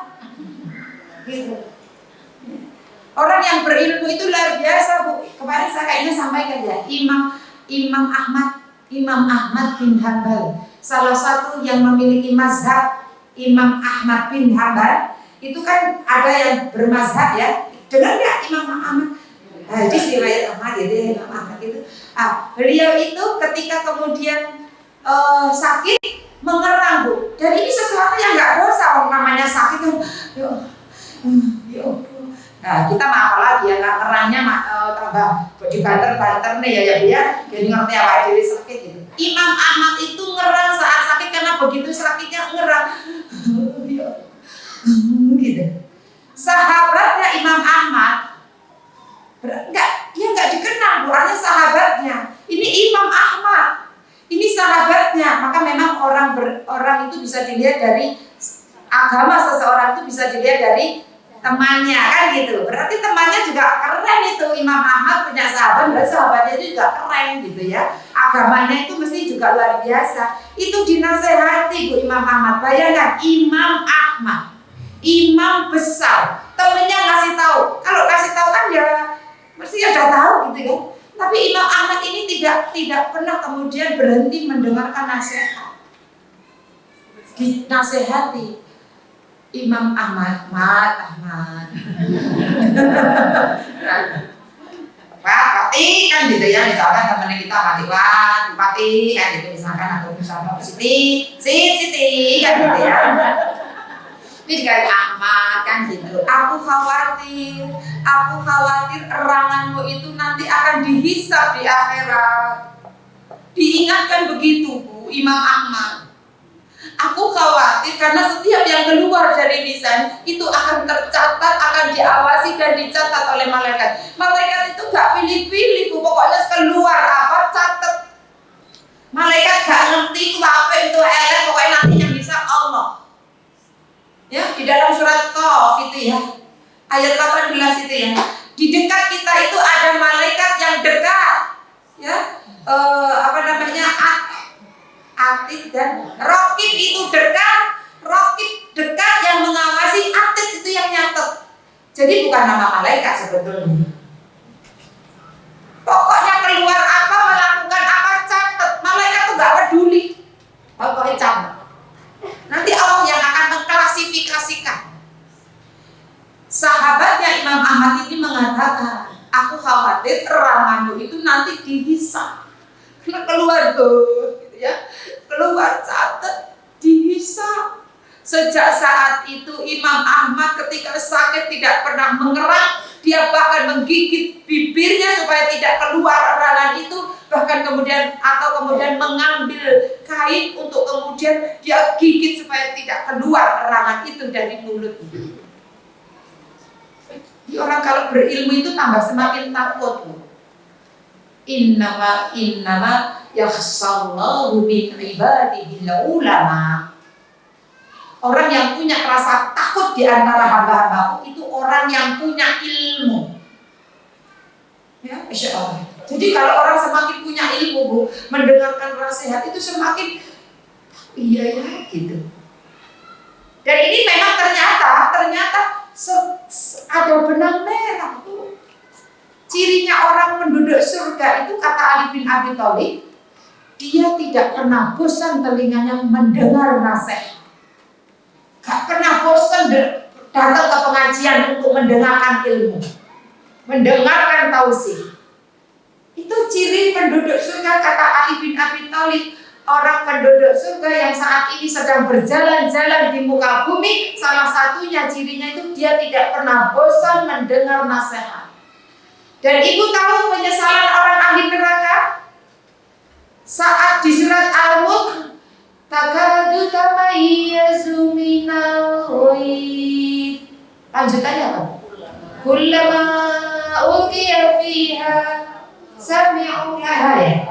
Gitu. Orang yang berilmu itu luar biasa Bu. Kemarin saya kayaknya sampaikan ya, Imam Ahmad bin Hanbal, salah satu yang memiliki mazhab Imam Ahmad bin Hanbal. Itu kan ada yang bermazhab ya, dengar nggak Imam Ahmad? Hadis riwayat Ahmad gitu ya, Imam Ahmad itu. Beliau itu ketika kemudian sakit mengerang Bu, dan ini sesuatu yang nggak dosa, namanya sakit tuh. Nah kita mah apalagi ya ngerangnya tambah dibanter-banter nih ya jadi ngerti apa jadi sakit gitu. Imam Ahmad itu ngerang saat sakit karena begitu sakitnya ngerang. Gitu. Sahabatnya Imam Ahmad nggak dikenal Bu, artinya sahabatnya. Ini Imam Ahmad, ini sahabatnya. Maka memang orang itu bisa dilihat dari agama seseorang, itu bisa dilihat dari temannya kan gitu. Berarti temannya juga keren itu. Imam Ahmad punya sahabat, berarti sahabatnya juga keren gitu ya. Agamanya itu mesti juga luar biasa. Itu dinasehati Bu Imam Ahmad. Bayangkan Imam Ahmad, imam besar, temennya ngasih tahu. Kalau kasih tahu kan ya mesti udah tahu gitu kan. Tapi Imam Ahmad ini tidak pernah kemudian berhenti mendengarkan nasihat. Dinasehati Imam Ahmad. Pak Pati kan gitu ya, misalkan temennya kita Pati kan gitu misalkan, atau misalkan Siti kan gitu ya. Ini kayak Ahmad kan gitu. Aku khawatir eranganmu itu nanti akan dihisab di akhirat. Diingatkan begitu Bu Imam Ahmad. Aku khawatir karena setiap yang keluar dari lisan itu akan tercatat, akan diawasi dan dicatat oleh malaikat. Malaikat itu gak pilih-pilih Bu, pokoknya keluar apa catat. Malaikat gak ngerti itu apa itu elek, pokoknya nanti yang bisa Allah. Ya, di dalam surat Qaf itu ya, ayat 18 itu ya, di dekat kita itu ada malaikat yang dekat ya, Atid dan Raqib itu dekat, Raqib dekat yang mengawasi, Atid itu yang nyatet. Jadi bukan nama malaikat sebetulnya. Pokoknya keluar apa, melakukan apa, catat. Malaikat itu gak peduli. Pokoknya catat. Nanti Allah yang akan mengklasifikasikan. Sahabatnya Imam Ahmad ini mengatakan, aku khawatir ramanmu itu nanti dihisab. Keluar tuh, gitu ya. Keluar catat, dihisab. Sejak saat itu Imam Ahmad ketika sakit tidak pernah mengerang. Dia bahkan menggigit bibirnya supaya tidak keluar erangan itu. Bahkan kemudian mengambil kain untuk kemudian dia gigit supaya tidak keluar erangan itu dari mulutnya. Orang kalau berilmu itu tambah semakin takut. Innama yakhshallahu min ibadihi ulama. Orang yang punya rasa takut di antara hamba-hambaku itu orang yang punya ilmu. Ya, Masya Allah. Jadi kalau orang semakin punya ilmu, Bu, mendengarkan nasihat itu semakin iya ya gitu. Dan ini memang ternyata ada benang merah tuh. Cirinya orang penduduk surga itu kata Ali bin Abi Thalib, dia tidak pernah bosan telinganya mendengar nasihat. Gak pernah bosan datang ke pengajian untuk mendengarkan ilmu, mendengarkan tausiah. Itu ciri penduduk surga kata Ali bin Abi Thalib. Orang penduduk surga yang saat ini sedang berjalan-jalan di muka bumi, salah satunya cirinya itu dia tidak pernah bosan mendengar nasihat. Dan ibu tahu penyesalan orang ahli neraka? Saat di surat Al-Mulk, takadu tamayyazu minal ghaib. Lanjutannya apa? Kullama ulqiya fiha sami'u laha.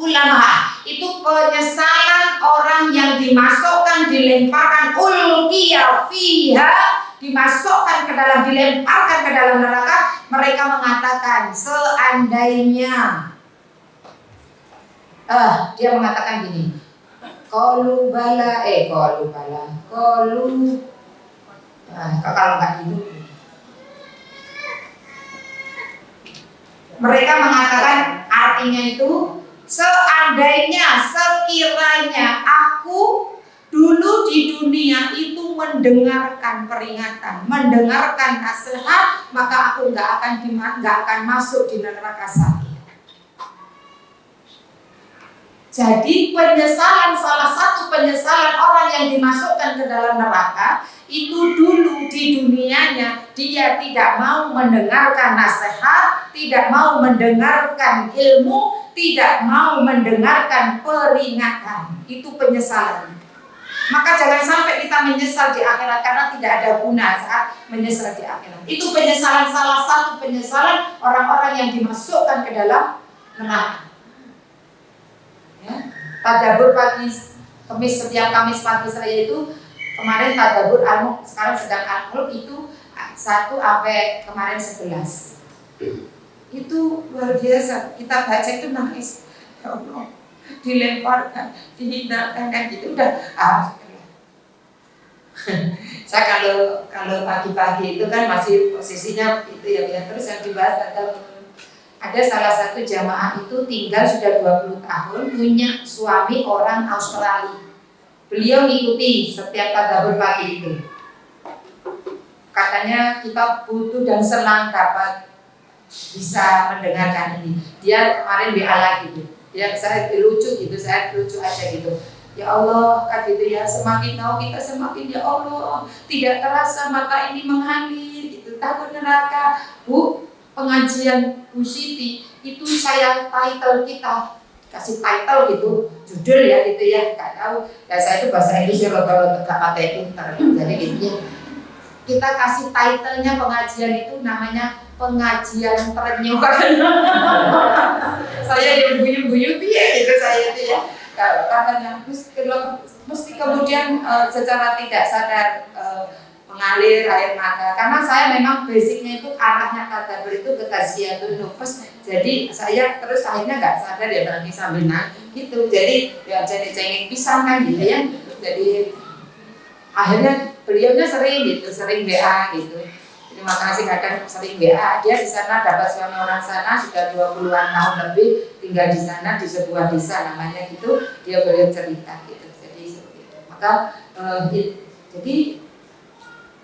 Ulama itu penyesalan orang yang dimasukkan, dilemparkan, ulqiya fiha, dimasukkan ke dalam, dilemparkan ke dalam neraka. Mereka mengatakan seandainya dia mengatakan gini, kalau nggak gitu. Mereka mengatakan artinya itu seandainya, sekiranya aku dulu di dunia itu mendengarkan peringatan, mendengarkan nasihat, maka aku nggak akan masuk di neraka sakit. Jadi salah satu penyesalan orang yang dimasukkan ke dalam neraka itu dulu di dunianya dia tidak mau mendengarkan nasihat, tidak mau mendengarkan ilmu, tidak mau mendengarkan peringatan. Itu penyesalan. Maka jangan sampai kita menyesal di akhirat karena tidak ada guna saat menyesal di akhirat. Itu penyesalan, salah satu penyesalan orang-orang yang dimasukkan ke dalam neraka. Ya, tadabbur pagi setiap Kamis pagi saya itu kemarin tadabbur Al-Mulk, sekarang sedang Al-Mulk itu 1 sampai kemarin 11. Itu luar biasa, kita baca itu nangis. Ya Allah, dilemparkan, dihinakan kan gitu udah. Saya kalau pagi-pagi itu kan masih posisinya itu ya terus yang dibahas ada salah satu jamaah itu tinggal sudah 20 tahun, punya suami orang Australia. Beliau mengikuti setiap tadabbur pagi itu. Katanya kita butuh dan senang dapat bisa mendengarkan ini. Dia kemarin WA lagi gitu. Ya saya lucu aja gitu. Ya Allah, kan gitu ya, semakin tahu kita semakin ya Allah, tidak terasa mata ini mengalir gitu, takut neraka. Bu, pengajian Bu Siti itu saya kasih title gitu, judul ya gitu ya, nggak tahu ya, saya itu bahasa Inggris ya rada-rada gak pakai pinter, jadi gitu ya. Kita kasih titlenya pengajian itu namanya pengajian terenyuh. Saya yang guyu-guyu ya gitu saya itu ya, katanya mesti kemudian secara tidak sadar mengalir air mata. Karena saya memang basicnya itu arahnya tadabbur itu ke tazkiyatun nufus. Jadi saya terus akhirnya nggak sadar ya berarti sambil gitu. Jadi ya jadi cengeng pisang kan gitu ya. Jadi akhirnya beliaunya sering gitu, sering WA gitu. Terima kasih kadang sering WA. Dia di sana dapat suami orang sana sudah 20-an tahun lebih tinggal di sana di sebuah desa namanya gitu. Dia beliau cerita gitu. Jadi seperti itu. Maka jadi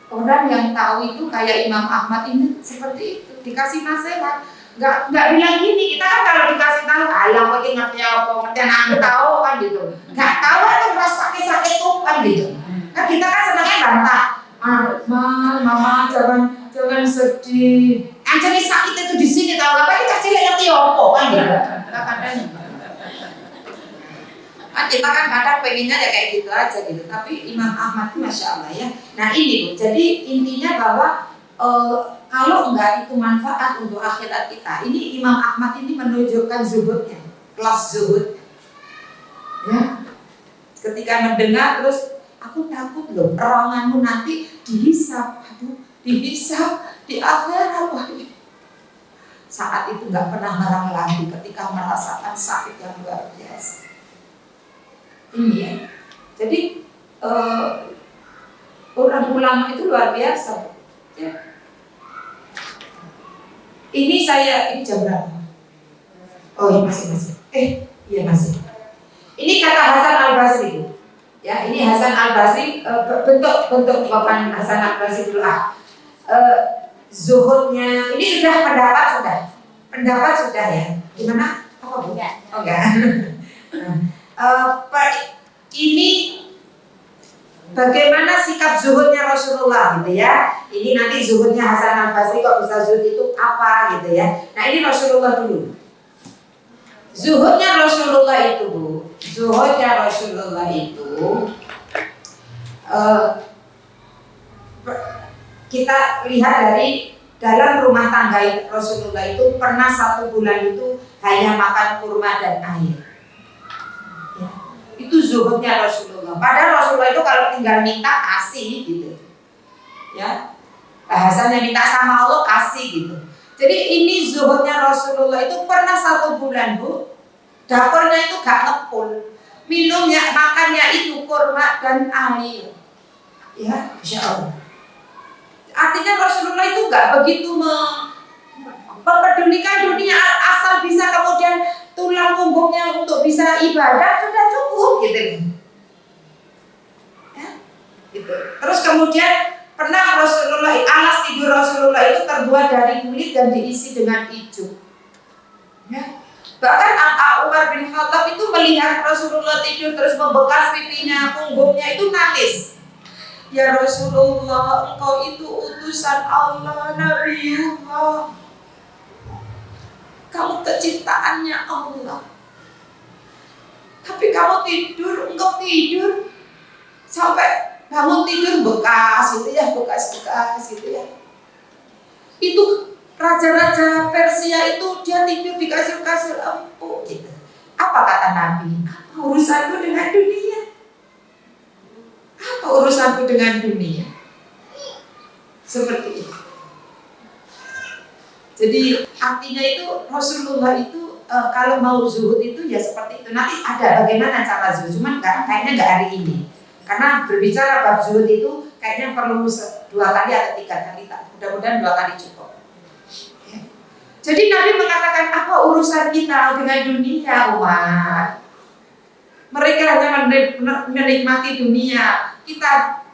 orang yang tahu itu kayak Imam Ahmad ini seperti itu, dikasih nasihat, nggak bilang gini. Kita kan kalau dikasih tahu, alah kok ngerti apa, ngerti aku tahu kan gitu, nggak tahu itu merasa sakit tuh kan gitu. Nah kita kan senangnya bantah, mama jangan sedih, anjani sakit itu di sini tahu apa kita kasih ngerti apa kan gitu. Nah, kadang kita kan kadang pengennya ya kayak gitu aja gitu, tapi Imam Ahmad itu Masya Allah ya. Nah ini Bu, jadi intinya bahwa kalau enggak itu manfaat untuk akhirat kita. Ini Imam Ahmad ini menunjukkan zuhudnya, kelas zuhud ya. Ketika mendengar terus aku takut loh peranganmu nanti dihisap, dihisap di akhirat. Saat itu nggak pernah marah lagi ketika merasakan sakit yang luar biasa. Ini ya. Jadi orang ulama itu luar biasa. Ya. Ini jam berapa? Oh iya masih. Iya masih. Ini kata Hasan Al Basri. Ya, ini Hasan Al Basri bentuk Bapak Hasan Al Basri dulu zuhudnya. Ini sudah pendapat sudah ya. Gimana? Apa Bu? Oh enggak. Ini bagaimana sikap zuhudnya Rasulullah gitu ya. Ini nanti zuhudnya Hasan Al Basri kok bisa zuhud itu apa gitu ya. Nah ini Rasulullah dulu. Zuhudnya Rasulullah itu Bu. Zuhudnya Rasulullah itu kita lihat dari dalam rumah tangga Rasulullah itu pernah 1 bulan itu hanya makan kurma dan air. Ya. Itu zuhudnya Rasulullah. Padahal Rasulullah itu kalau tinggal minta kasih gitu. Ya. Bahasanya minta sama Allah kasih gitu. Jadi ini zuhudnya Rasulullah itu pernah 1 bulan Bu. Dapurnya itu gak ngepul. Minumnya, makannya itu kurma dan air. Ya, Insya Allah. Artinya Rasulullah itu gak begitu mempedulikan dunia asal bisa kemudian tulang punggungnya untuk bisa ibadah sudah cukup gitu. Ya, gitu. Terus kemudian pernah alas tidur Rasulullah itu terbuat dari kulit dan diisi dengan ijuk. Ya. Bahkan Umar bin Khattab itu melihat Rasulullah tidur terus membekas pipinya, punggungnya itu nangis. Ya Rasulullah, engkau itu utusan Allah, Nabiullah. Kamu keciptaannya Allah. Tapi kamu engkau tidur sampai bangun tidur bekas gitu ya, bekas gitu ya. Itu raja-raja Persia itu dia tidur di kasur-kasur empuk gitu. Apa kata Nabi? Apa urusanku dengan dunia? Apa urusanku dengan dunia? Seperti itu. Jadi artinya itu Rasulullah itu kalau mau zuhud itu ya seperti itu. Nanti ada bagaimana cara zuhud, cuman kayaknya nggak hari ini. Karena berbicara bab zuhud itu kayaknya perlu 2 kali atau 3 kali. Mudah-mudahan 2 kali cukup. Jadi Nabi mengatakan apa urusan kita dengan dunia umat? Mereka hanya menikmati dunia, kita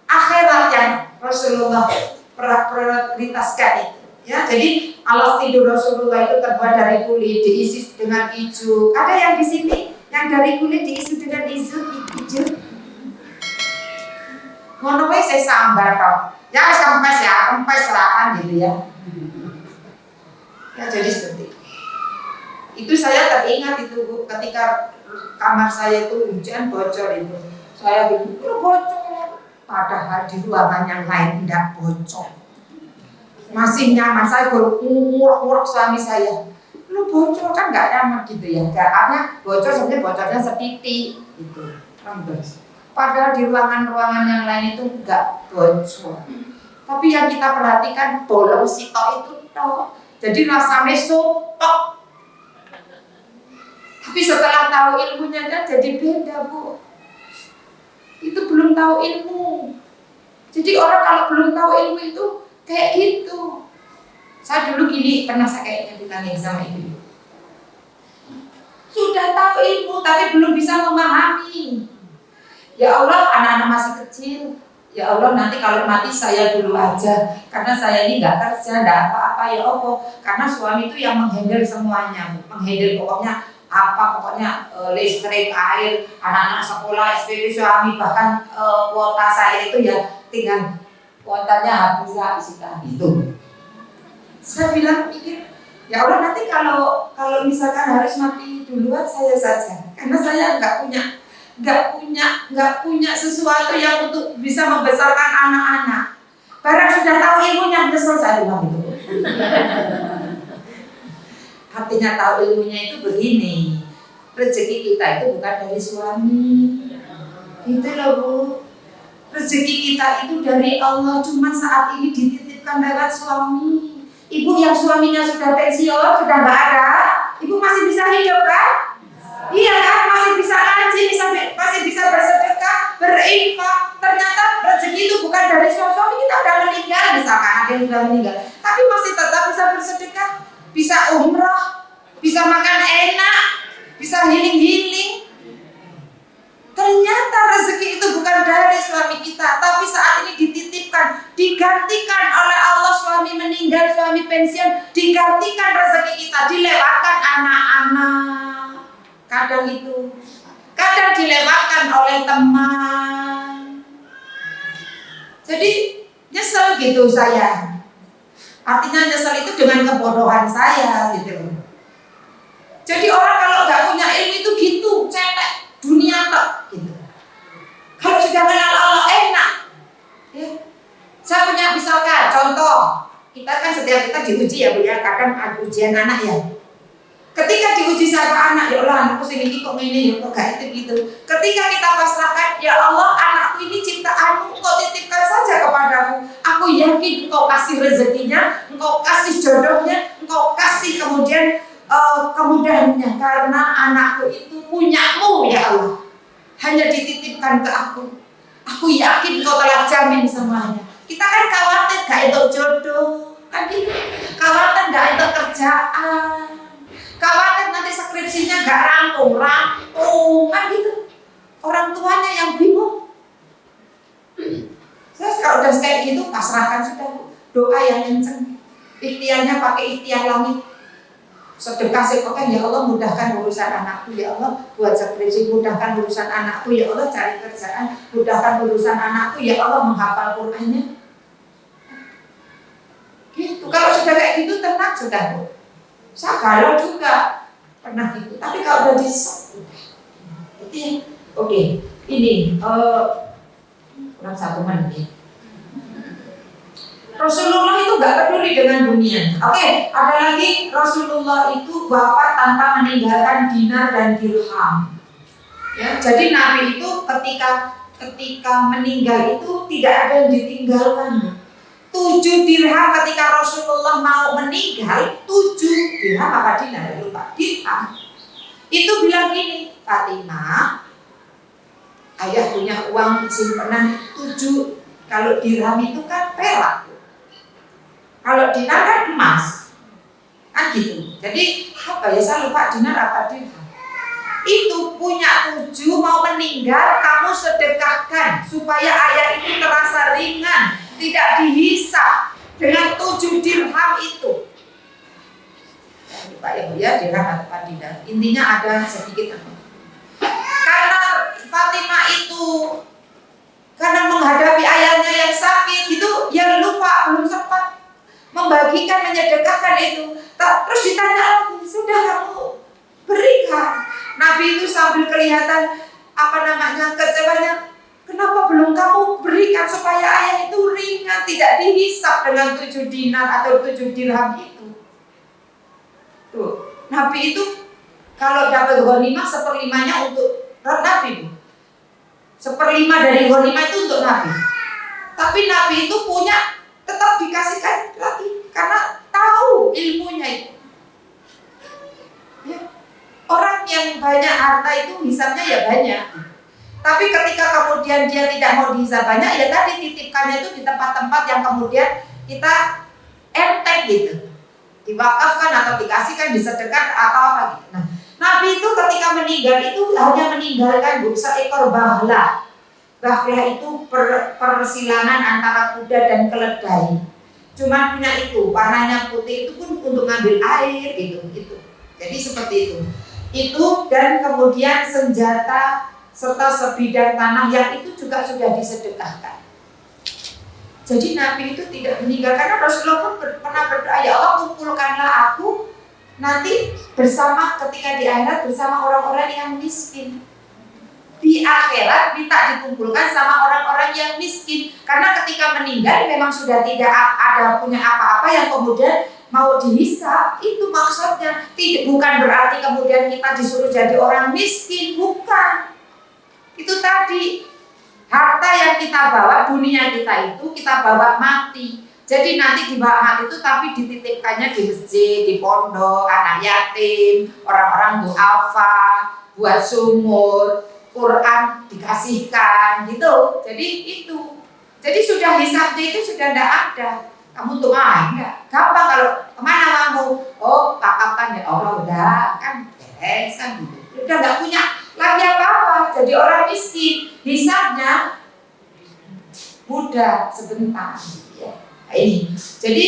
akhirat yang Rasulullah prioritaskan itu. Ya, jadi alas tidur Rasulullah itu terbuat dari kulit diisi dengan ijuk. Ada yang di sini yang dari kulit diisi dengan ijuk. Ngono wae saya sambar toh. Ya kempes lah kan gitu ya. Ya jadi seperti itu saya teringat itu Bu, ketika kamar saya itu hujan bocor itu. Saya bilang, bocor. Padahal di ruangan yang lain tidak bocor. Masih nyaman, saya nguruk-nguruk suami saya. Lu bocor kan nggak nyaman gitu ya. Karena bocor sebenarnya bocornya setitik gitu. Rambut. Padahal di ruangan-ruangan yang lain itu enggak bocor. Tapi yang kita perhatikan bolong sitok itu tok. Jadi rasanya sotok. Tapi setelah tahu ilmunya kan jadi beda, Bu. Itu belum tahu ilmu. Jadi orang kalau belum tahu ilmu itu kayak gitu. Saya dulu gini, pernah saya kayaknya bilangin sama ibu. Sudah tahu ilmu tapi belum bisa memahami. Ya Allah, anak-anak masih kecil. Ya Allah, nanti kalau mati saya dulu aja. Karena saya ini nggak kerja, nggak apa-apa ya Allah. Karena suami itu yang menghandle semuanya, menghandle pokoknya listrik, air, anak-anak sekolah, SPP suami, bahkan kuota saya itu ya tinggal kuotanya habis itu. Saya bilang pikir, ya Allah nanti kalau misalkan harus mati duluan saya saja, karena saya nggak punya sesuatu yang untuk bisa membesarkan anak-anak. Barang sudah tahu ilmunya nyesel saya bilang itu. Artinya tahu ilmunya itu begini, rezeki kita itu bukan dari suami, gitu loh Bu. Rezeki kita itu dari Allah, cuma saat ini dititipkan lewat suami. Ibu yang suaminya sudah pensiun, sudah nggak ada, ibu masih bisa hidup kan? Iya kan, masih bisa ngaji, masih bisa bersedekah, berinfak. Ternyata rezeki itu bukan dari suami kita udah meninggal, misalkan ada yang sudah meninggal, tapi masih tetap bisa bersedekah, bisa umrah, bisa makan enak, bisa healing. Ternyata rezeki itu bukan dari suami kita, tapi saat ini dititipkan, digantikan oleh Allah. Suami meninggal, suami pensiun, digantikan rezeki kita, dilewatkan anak-anak. Kadang dilewatkan oleh teman. Jadi nyesel gitu saya. Artinya nyesel itu dengan kebodohan saya gitu. Jadi orang kalau nggak punya ilmu itu gitu, cetek. Dunia tak gitu. Kalau sudah kenal Allah enak. Ya. Saya punya misalkan contoh, setiap kita diuji ya Bu ya, kadang ada ujian anak ya. Ketika diuji sama anak, ya Allah anakku sini kok ini ya kok gak itu gitu. Ketika kita pasrahkan, ya Allah anakku ini ciptaanmu, Engkau titipkan saja kepadaku. Aku yakin Engkau kasih rezekinya, Engkau kasih jodohnya, Engkau kasih kemudian kemudahannya, karena anakku itu punyamu ya Allah, hanya dititipkan ke aku. Aku yakin Kau telah jamin semuanya. Kita kan khawatir gak itu jodoh, kan gitu. Khawatir gak itu kerjaan, khawatir nanti skripsinya gak rampung, kan gitu. Orang tuanya yang bingung. Saya kalau udah kayak gitu pasrahkan sudah, doa yang kenceng, ikhtiarnya pakai ikhtiar langit. Sedekah sepekan, ya Allah mudahkan urusan anakku, ya Allah buat skripsi, mudahkan urusan anakku, ya Allah cari kerjaan, mudahkan urusan anakku, ya Allah menghafal Qur'annya. Gitu. Kalau sudah kayak gitu tenang sudah Bu. Saya galau juga pernah gitu. Tapi kalau udah disebut, oke. Ini kurang 1 menit. Rasulullah itu gak peduli dengan dunia. Oke, ada lagi Rasulullah itu wafat tanpa meninggalkan dinar dan dirham. Ya, jadi Nabi itu ketika meninggal itu tidak ada yang ditinggalkan. 7 dirham ketika Rasulullah mau meninggal, 7 dirham apa dinar? Lupa, dirham. Itu bilang gini, Fatimah, ayah punya uang simpanan 7. Kalau dirham itu kan perak. Kalau dinar kan emas, kan gitu. Jadi apa ya, saya lupa dinar apa dirham. Itu punya 7 mau meninggal, kamu sedekahkan supaya ayah itu terasa ringan, tidak dihisap dengan 7 dirham itu. Lupa ya Bu ya, dirham atau dinar. Intinya ada sedikit. Karena Fatimah itu karena menghadapi ayahnya yang sakit itu, ya lupa, belum sempat membagikan, menyedekahkan itu. Terus ditanya lagi, sudah kamu berikan? Nabi itu sambil kelihatan kecewanya, kenapa belum kamu berikan supaya ayah itu ringan, tidak dihisap dengan 7 dinar atau 7 dirham itu. Tuh, Nabi itu kalau dapat ghanimah 1/5-nya untuk Nabi. 1/5 dari ghanimah itu untuk Nabi. Tapi Nabi itu punya, tetap dikasihkan lagi karena tahu ilmunya itu. Ya. Orang yang banyak harta itu hisabnya ya banyak. Tapi ketika kemudian dia tidak mau dihisab banyak, ya tadi titipkannya itu di tempat-tempat yang kemudian kita enteng gitu, diwakafkan atau dikasihkan, disedekahkan atau apa gitu. Nah, Nabi itu ketika meninggal itu hanya meninggalkan seekor bahlah. Bahlah itu persilangan antara kuda dan keledai. Cuma punya itu, warnanya putih, itu pun untuk ngambil air gitu. Jadi seperti itu. Itu dan kemudian senjata serta sebidang tanah yang itu juga sudah disedekahkan. Jadi Nabi itu tidak meninggal karena Rasulullah pun pernah berdoa, ya Allah kumpulkanlah aku nanti bersama ketika di akhirat bersama orang-orang yang miskin. Di akhirat minta dikumpulkan sama orang-orang yang miskin, karena ketika meninggal memang sudah tidak ada punya apa-apa yang kemudian mau dihisab. Itu maksudnya, bukan berarti kemudian kita disuruh jadi orang miskin, bukan. Itu tadi harta yang kita bawa, dunia kita itu kita bawa mati. Jadi nanti dibawa mati itu tapi dititipkannya di masjid, di pondok, anak yatim, orang-orang duafa, buat sumur, Quran dikasihkan gitu. Jadi itu. Jadi sudah hisabnya itu sudah tidak ada. Kamu tuh enggak. Gampang kalau kemana kamu? Oh, pakapkan ya Allah udah kan beres kan gitu. Udah nggak punya lagi apa-apa. Jadi orang miskin hisabnya mudah sebentar. Ya. Nah, ini. Jadi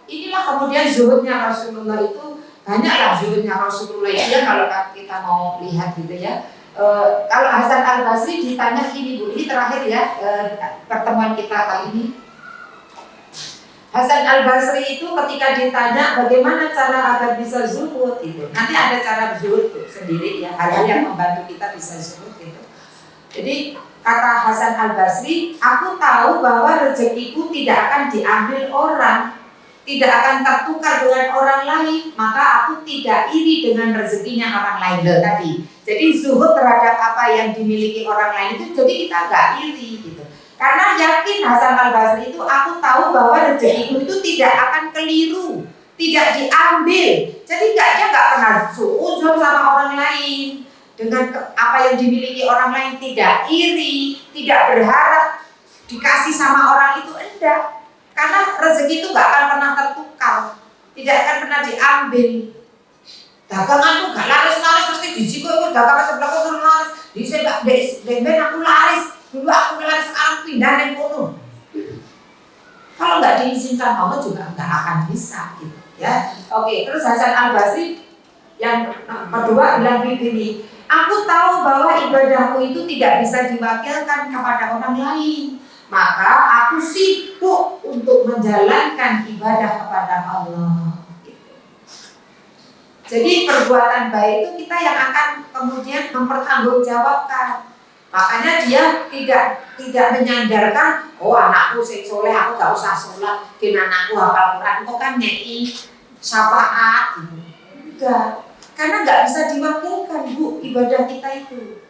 inilah kemudian zuhudnya Rasulullah itu. Banyaklah zuhudnya Rasulullah itu ya kalau kita mau lihat gitu ya. Kalau Hasan Al-Basri ditanya gini Bu, ini terakhir ya pertemuan kita kali ini. Hasan Al-Basri itu ketika ditanya bagaimana cara agar bisa zuhud itu, nanti ada cara zuhud sendiri ya, hal-hal yang membantu kita bisa zuhud gitu. Jadi kata Hasan Al-Basri, aku tahu bahwa rezekiku tidak akan diambil orang, tidak akan tertukar dengan orang lain, maka aku tidak iri dengan rezekinya orang lain. Loh, tadi. Jadi zuhud terhadap apa yang dimiliki orang lain itu, jadi kita nggak iri gitu. Karena yakin Hasan Al-Basri itu, aku tahu bahwa rezekiku itu tidak akan keliru, tidak diambil. Jadi dia nggak pernah suuzon sama orang lain dengan apa yang dimiliki orang lain, tidak iri, tidak berharap dikasih sama orang itu, enggak. Karena rezeki itu nggak akan pernah tertukar, tidak akan pernah diambil. Daganganku gak laris-laris pasti disiko itu dagangan sebelah kono laris. Di sebab ben aku laris, dulu aku laris sekarang pindah ning kono. Kalau nggak diizinkan Allah juga nggak akan bisa gitu ya. Oke, terus Hasan Al-Basri yang kedua bilang begini, aku tahu bahwa ibadahku itu tidak bisa diwakilkan kepada orang lain. Maka aku sibuk untuk menjalankan ibadah kepada Allah. Jadi perbuatan baik itu kita yang akan kemudian mempertanggungjawabkan. Makanya dia tidak menyandarkan, oh anakku sing soleh aku gak usah sholat, kena anakku hafal Quran, kok kan nyei syafaat gitu. Enggak, karena nggak bisa diwakilkan Bu ibadah kita itu.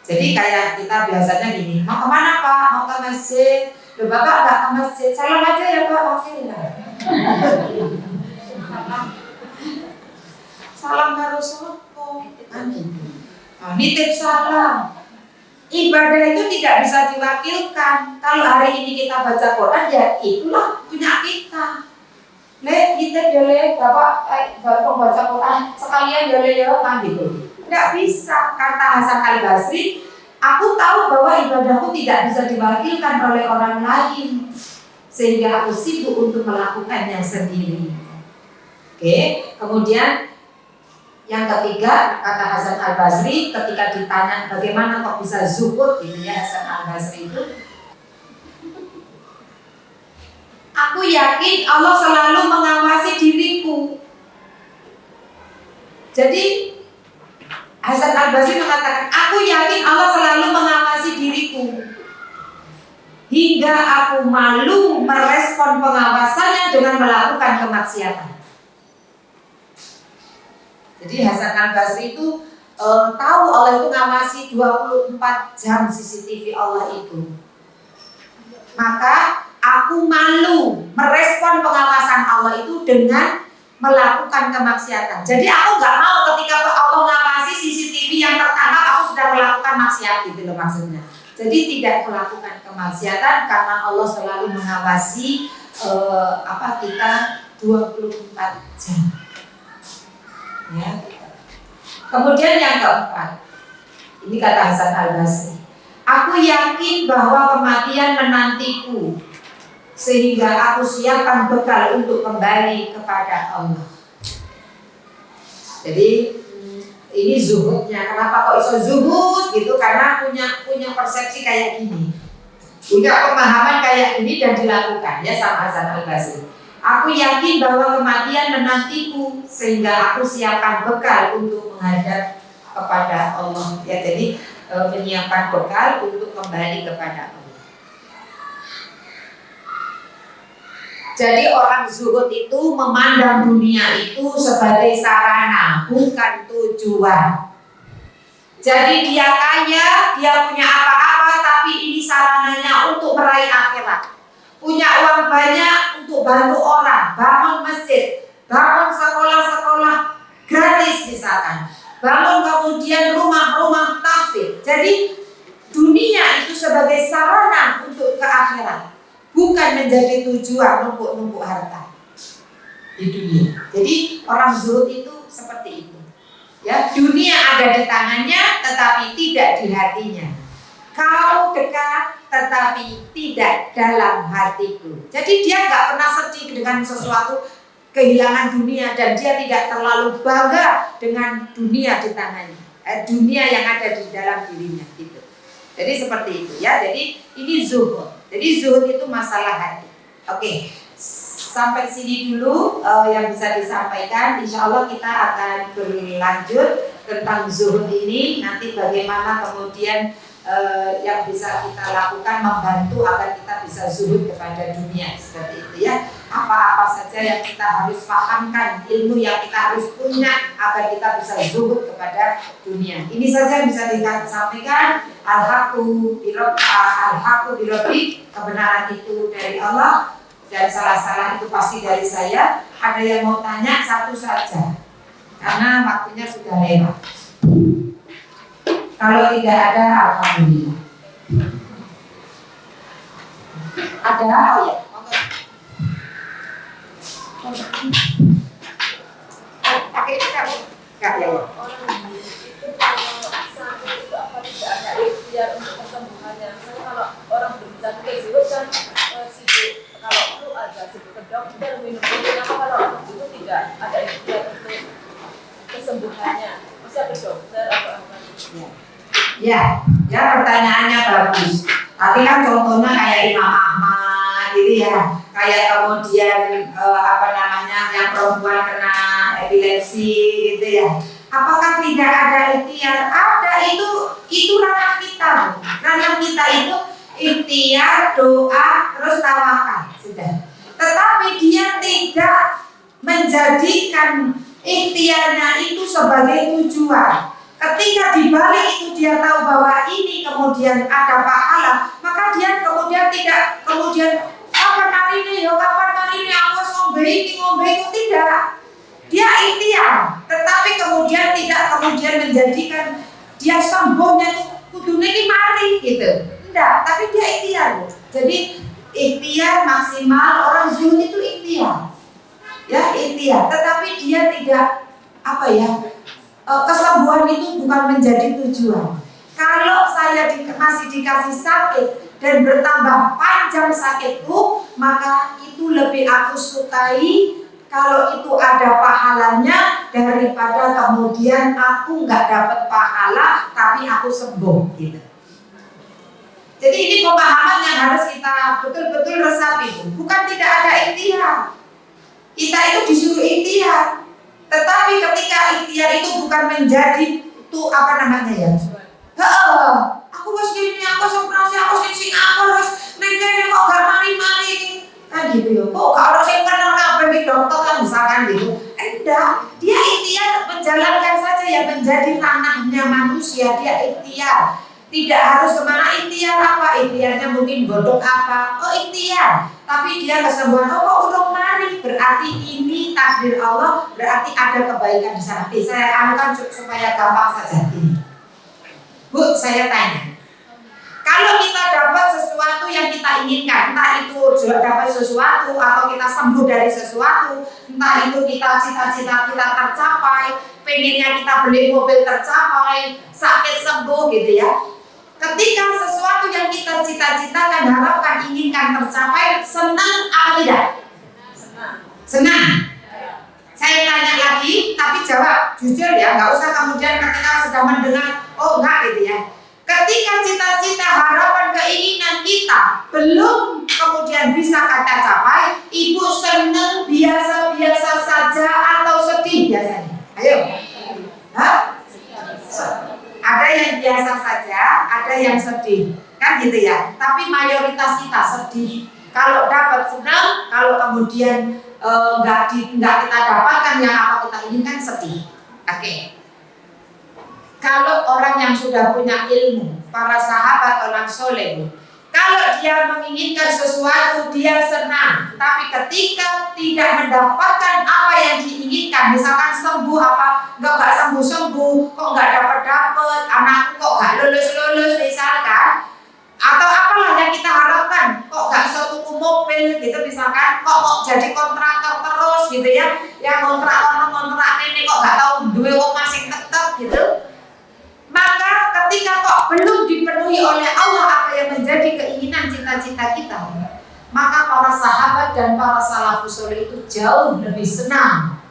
Jadi kayak kita biasanya gini, mau kemana Pak? Mau ke masjid? Loh Bapak nggak ke masjid, salam aja ya Pak, oke lah. Salam karo sapa? Kan gitu. Nitip salam. Ibadah itu tidak bisa diwakilkan. Kalau hari ini kita baca Quran, ya itulah punya kita. Le, kita boleh Bapak baca Quran sekalian boleh ya kan gitu. Tidak bisa, kata Hasan Al-Basri, aku tahu bahwa ibadahku tidak bisa diwakilkan oleh orang lain, sehingga aku sibuk untuk melakukannya sendiri. Oke, kemudian yang ketiga, kata Hasan Al-Basri ketika ditanya bagaimana kok bisa zuhud gitu ya Hasan Al-Basri itu, aku yakin Allah selalu mengawasi diriku. Jadi Hasan Al-Basri mengatakan, aku yakin Allah selalu mengawasi diriku hingga aku malu merespon pengawasannya dengan melakukan kemaksiatan. Jadi Hasan Al-Basri itu tahu Allah itu ngawasi 24 jam CCTV Allah itu, maka aku malu merespon pengawasan Allah itu dengan melakukan kemaksiatan. Jadi aku nggak mau ketika Allah ngawasi CCTV yang tertangkap aku sudah melakukan maksiat, gitu loh maksudnya. Jadi tidak melakukan kemaksiatan karena Allah selalu mengawasi kita 24 jam. Ya. Kemudian yang keempat, ini kata Hasan Al-Basri, aku yakin bahwa kematian menantiku sehingga aku siapkan bekal untuk kembali kepada Allah. Jadi ini zuhudnya. Kenapa kok iso zuhud gitu? Karena punya persepsi kayak gini, punya pemahaman kayak gini dan dilakukan ya sama Hasan Al-Basri. Aku yakin bahwa kematian menantiku sehingga aku siapkan bekal untuk menghadap kepada Allah. Ya, jadi menyiapkan bekal untuk kembali kepada Allah. Jadi orang zuhud itu memandang dunia itu sebagai sarana, bukan tujuan. Jadi dia kaya, dia punya apa-apa, tapi ini sarananya untuk meraih akhirat. Punya uang banyak untuk bantu orang, bangun masjid, bangun sekolah-sekolah gratis misalkan, bangun kemudian rumah-rumah tahfidz. Jadi dunia itu sebagai sarana untuk ke akhirat, bukan menjadi tujuan numpuk-numpuk harta di dunia. Jadi orang zuhud itu seperti itu. Ya, dunia ada di tangannya tetapi tidak di hatinya. Kau dekat tetapi tidak dalam hatiku. Jadi dia nggak pernah sedih dengan sesuatu kehilangan dunia dan dia tidak terlalu bangga dengan dunia di tangannya, dunia yang ada di dalam dirinya gitu. Jadi seperti itu ya. Jadi ini zuhud. Jadi zuhud itu masalah hati. Oke, sampai sini dulu yang bisa disampaikan. Insya Allah kita akan berlanjut tentang zuhud ini. Nanti bagaimana kemudian yang bisa kita lakukan membantu agar kita bisa zuhud kepada dunia seperti itu ya. Apa-apa saja yang kita harus pahamkan, ilmu yang kita harus punya agar kita bisa zuhud kepada dunia. Ini saja yang bisa disampaikan. Al-haqqu birabbi, kebenaran itu dari Allah dan salah-salah itu pasti dari saya. Ada yang mau tanya satu saja karena waktunya sudah lewat. Kalau tidak ada, alhamdulillah. Ada? Oh ya. Pakai kamu? Enggak ya. Orang itu kalau sakit itu apa tidak ada ikhtiar untuk kesembuhannya. Misalnya kalau orang berbicara ke zuhud kan sibuk, kalau perlu ada sibuk ke dokter minum obat. Apa kalau orang itu tidak ada ikhtiar untuk kesembuhannya, bisa ke dokter atau apa? Ya, pertanyaannya bagus. Tapi kan contohnya kayak Imam Ahmad gitu ya, kayak kemudian yang perempuan kena epilepsi gitu ya. Apakah tidak ada ikhtiar? Ada, itu ranah kita. Ranah kita itu ikhtiar, doa, terus tawakal sudah. Tetapi dia tidak menjadikan ikhtiarnya itu sebagai tujuan. Ketika dibalik itu dia tahu bahwa ini kemudian ada pahala, maka dia kemudian tidak kemudian kapan hari ini aku ngombe itu tidak. Dia ikhtiar, tetapi kemudian tidak kemudian menjadikan dia sembuhnya itu kudune iki mari gitu. Tidak, tapi dia ikhtiar. Jadi ikhtiar maksimal, orang zuhud itu ikhtiar. Ya, ikhtiar, tetapi dia tidak kesembuhan itu bukan menjadi tujuan. Kalau saya masih dikasih sakit dan bertambah panjang sakitku, maka itu lebih aku sukai kalau itu ada pahalanya daripada kemudian aku nggak dapat pahala tapi aku sembuh gitu. Jadi ini pemahaman yang harus kita betul-betul resapi. Bukan tidak ada ikhtiar. Kita itu disuruh ikhtiar. Tetapi ketika ikhtiar itu bukan menjadi itu aku harus gini, aku harus operasi, aku harus Singapura, harus nengkene kok gak mari-mari kan gitu ya. Kok gak harus yang kenal kabeh iki dokter kan misalkan gitu. Enggak, dia ikhtiar menjalankan saja yang menjadi ranahnya manusia. Dia ikhtiar, tidak harus kemana. Ikhtiar apa? Ikhtiarnya mungkin godok apa? Oh ikhtiar, tapi dia kesembuhan. Oh kok urung mari, berarti ini takdir Allah, berarti ada kebaikan di sana. Saya anukan supaya gampang saja ini. Bu, saya tanya, kalau kita dapat sesuatu yang kita inginkan, entah itu dapat sesuatu atau kita sembuh dari sesuatu, entah itu kita cita-cita kita tercapai, pengennya kita beli mobil tercapai, sakit sembuh gitu ya. Ketika sesuatu yang kita cita-citakan, harapkan, inginkan tercapai, senang apa tidak? Senang. Saya tanya lagi, tapi jawab jujur ya, nggak usah kemudian ketika sudah mendengar, oh enggak gitu ya. Ketika cita-cita, harapan, keinginan kita belum kemudian bisa kita capai, ibu senang biasa-biasa saja atau sedih biasanya? Ayo. Hah? Ada yang biasa saja, ada yang sedih, kan gitu ya. Tapi mayoritas kita sedih. Kalau dapat senang, kalau kemudian nggak kita dapatkan yang apa kita inginkan, sedih. Oke. Kalau orang yang sudah punya ilmu, para sahabat orang soleh, kalau dia menginginkan sesuatu dia senang, tapi ketika tidak mendapatkan apa yang diinginkan, misalkan sembuh apa, nggak sembuh, kok nggak dapat, anakku kok nggak lulus misalkan, atau apalah yang kita harapkan, kok nggak bisa tuku mobil gitu misalkan, kok jadi kontraktor terus gitu ya, yang kontrak ini kok nggak tahu duit kok masih tetap gitu. Maka ketika kok belum dipenuhi oleh Allah apa yang menjadi keinginan cita-cita kita, maka para sahabat dan para salafus saleh itu jauh lebih senang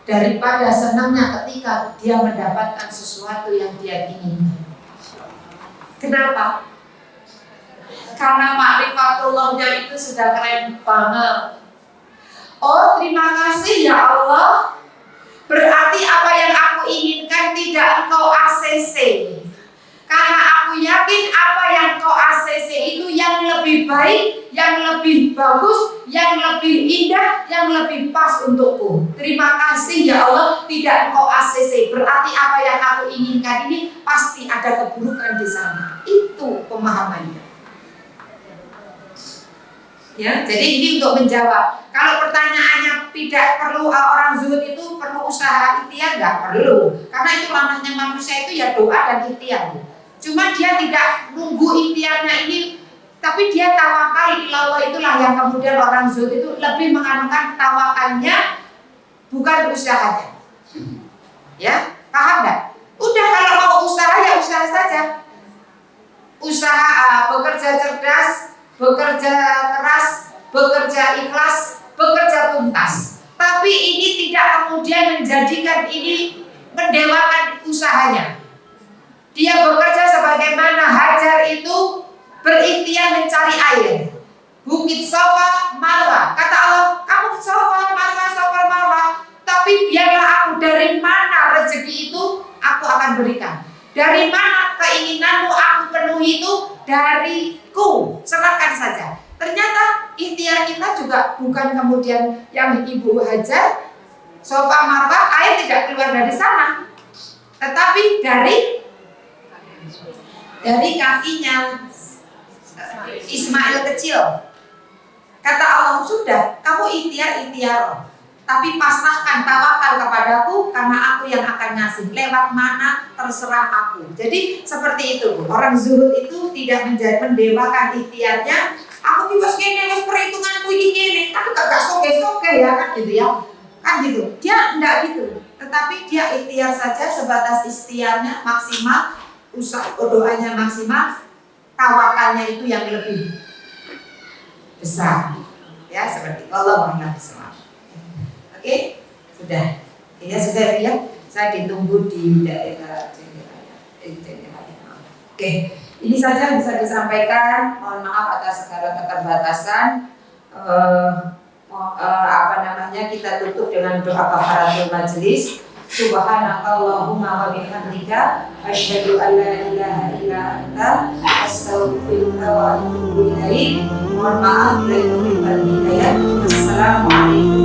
daripada senangnya ketika dia mendapatkan sesuatu yang dia inginkan. Kenapa? Karena makrifatullahnya itu sudah keren banget. Oh terima kasih ya Allah, berarti apa yang aku inginkan tidak engkau ACC. Karena aku yakin apa yang engkau ACC itu yang lebih baik, yang lebih bagus, yang lebih indah, yang lebih pas untukku. Terima kasih ya Allah, tidak engkau ACC. Berarti apa yang aku inginkan ini pasti ada keburukan di sana. Itu pemahamannya. Ya, jadi ini untuk menjawab. Kalau pertanyaannya tidak perlu orang zuhud itu perlu usaha ikhtiar, nggak perlu. Karena itu ranahnya manusia itu ya doa dan ikhtiar. Cuma dia tidak nunggu ikhtiarnya ini, tapi dia tawakal ilallah, itulah yang kemudian orang zuhud itu lebih menganukan tawakalnya bukan usahanya. Ya, paham nggak? Udah kalau mau usaha ya usaha saja. Usaha bekerja cerdas, bekerja keras, bekerja ikhlas, bekerja tuntas. Tapi ini tidak kemudian menjadikan ini mendewakan usahanya. Dia bekerja sebagaimana Hajar itu berikhtiar mencari air. Bukit Safa, Marwa. Kata Allah, kamu Safa, Marwa. Tapi biarlah aku, dari mana rezeki itu aku akan berikan. Dari mana keinginanmu aku penuhi itu, dariku, serahkan saja. Ternyata ikhtiar kita juga bukan kemudian yang Ibu Hajar, Safa Marwa, air tidak keluar dari sana, tetapi dari kakinya Ismail kecil. Kata Allah, sudah, kamu ikhtiar, tapi pasrahkan, tawakal kepadaku, karena aku yang akan ngasih. Lewat mana terserah aku. Jadi seperti itu. Orang zuhud itu tidak mendewakan ikhtiarnya. Aku tiba segini, wes perhitunganku ini, tapi gak soke ya kan gitu ya. Kan gitu. Dia enggak gitu. Tetapi dia ikhtiar saja, sebatas ikhtiarnya maksimal, usaha doanya maksimal, tawakalnya itu yang lebih besar. Ya, seperti Allah SWT. Oke, sudah. Ya sudah ya. Saya ditunggu di daerah Oke, ini saja bisa disampaikan. Mohon maaf atas segala keterbatasan. Kita tutup dengan doa kafaratul majelis. Subhanakallahumma wa bihamdika asyhadu an la ilaha illa anta astaghfiruka wa atubu ilaik. Mohon maaf bila itu hidayah. Assalamualaikum.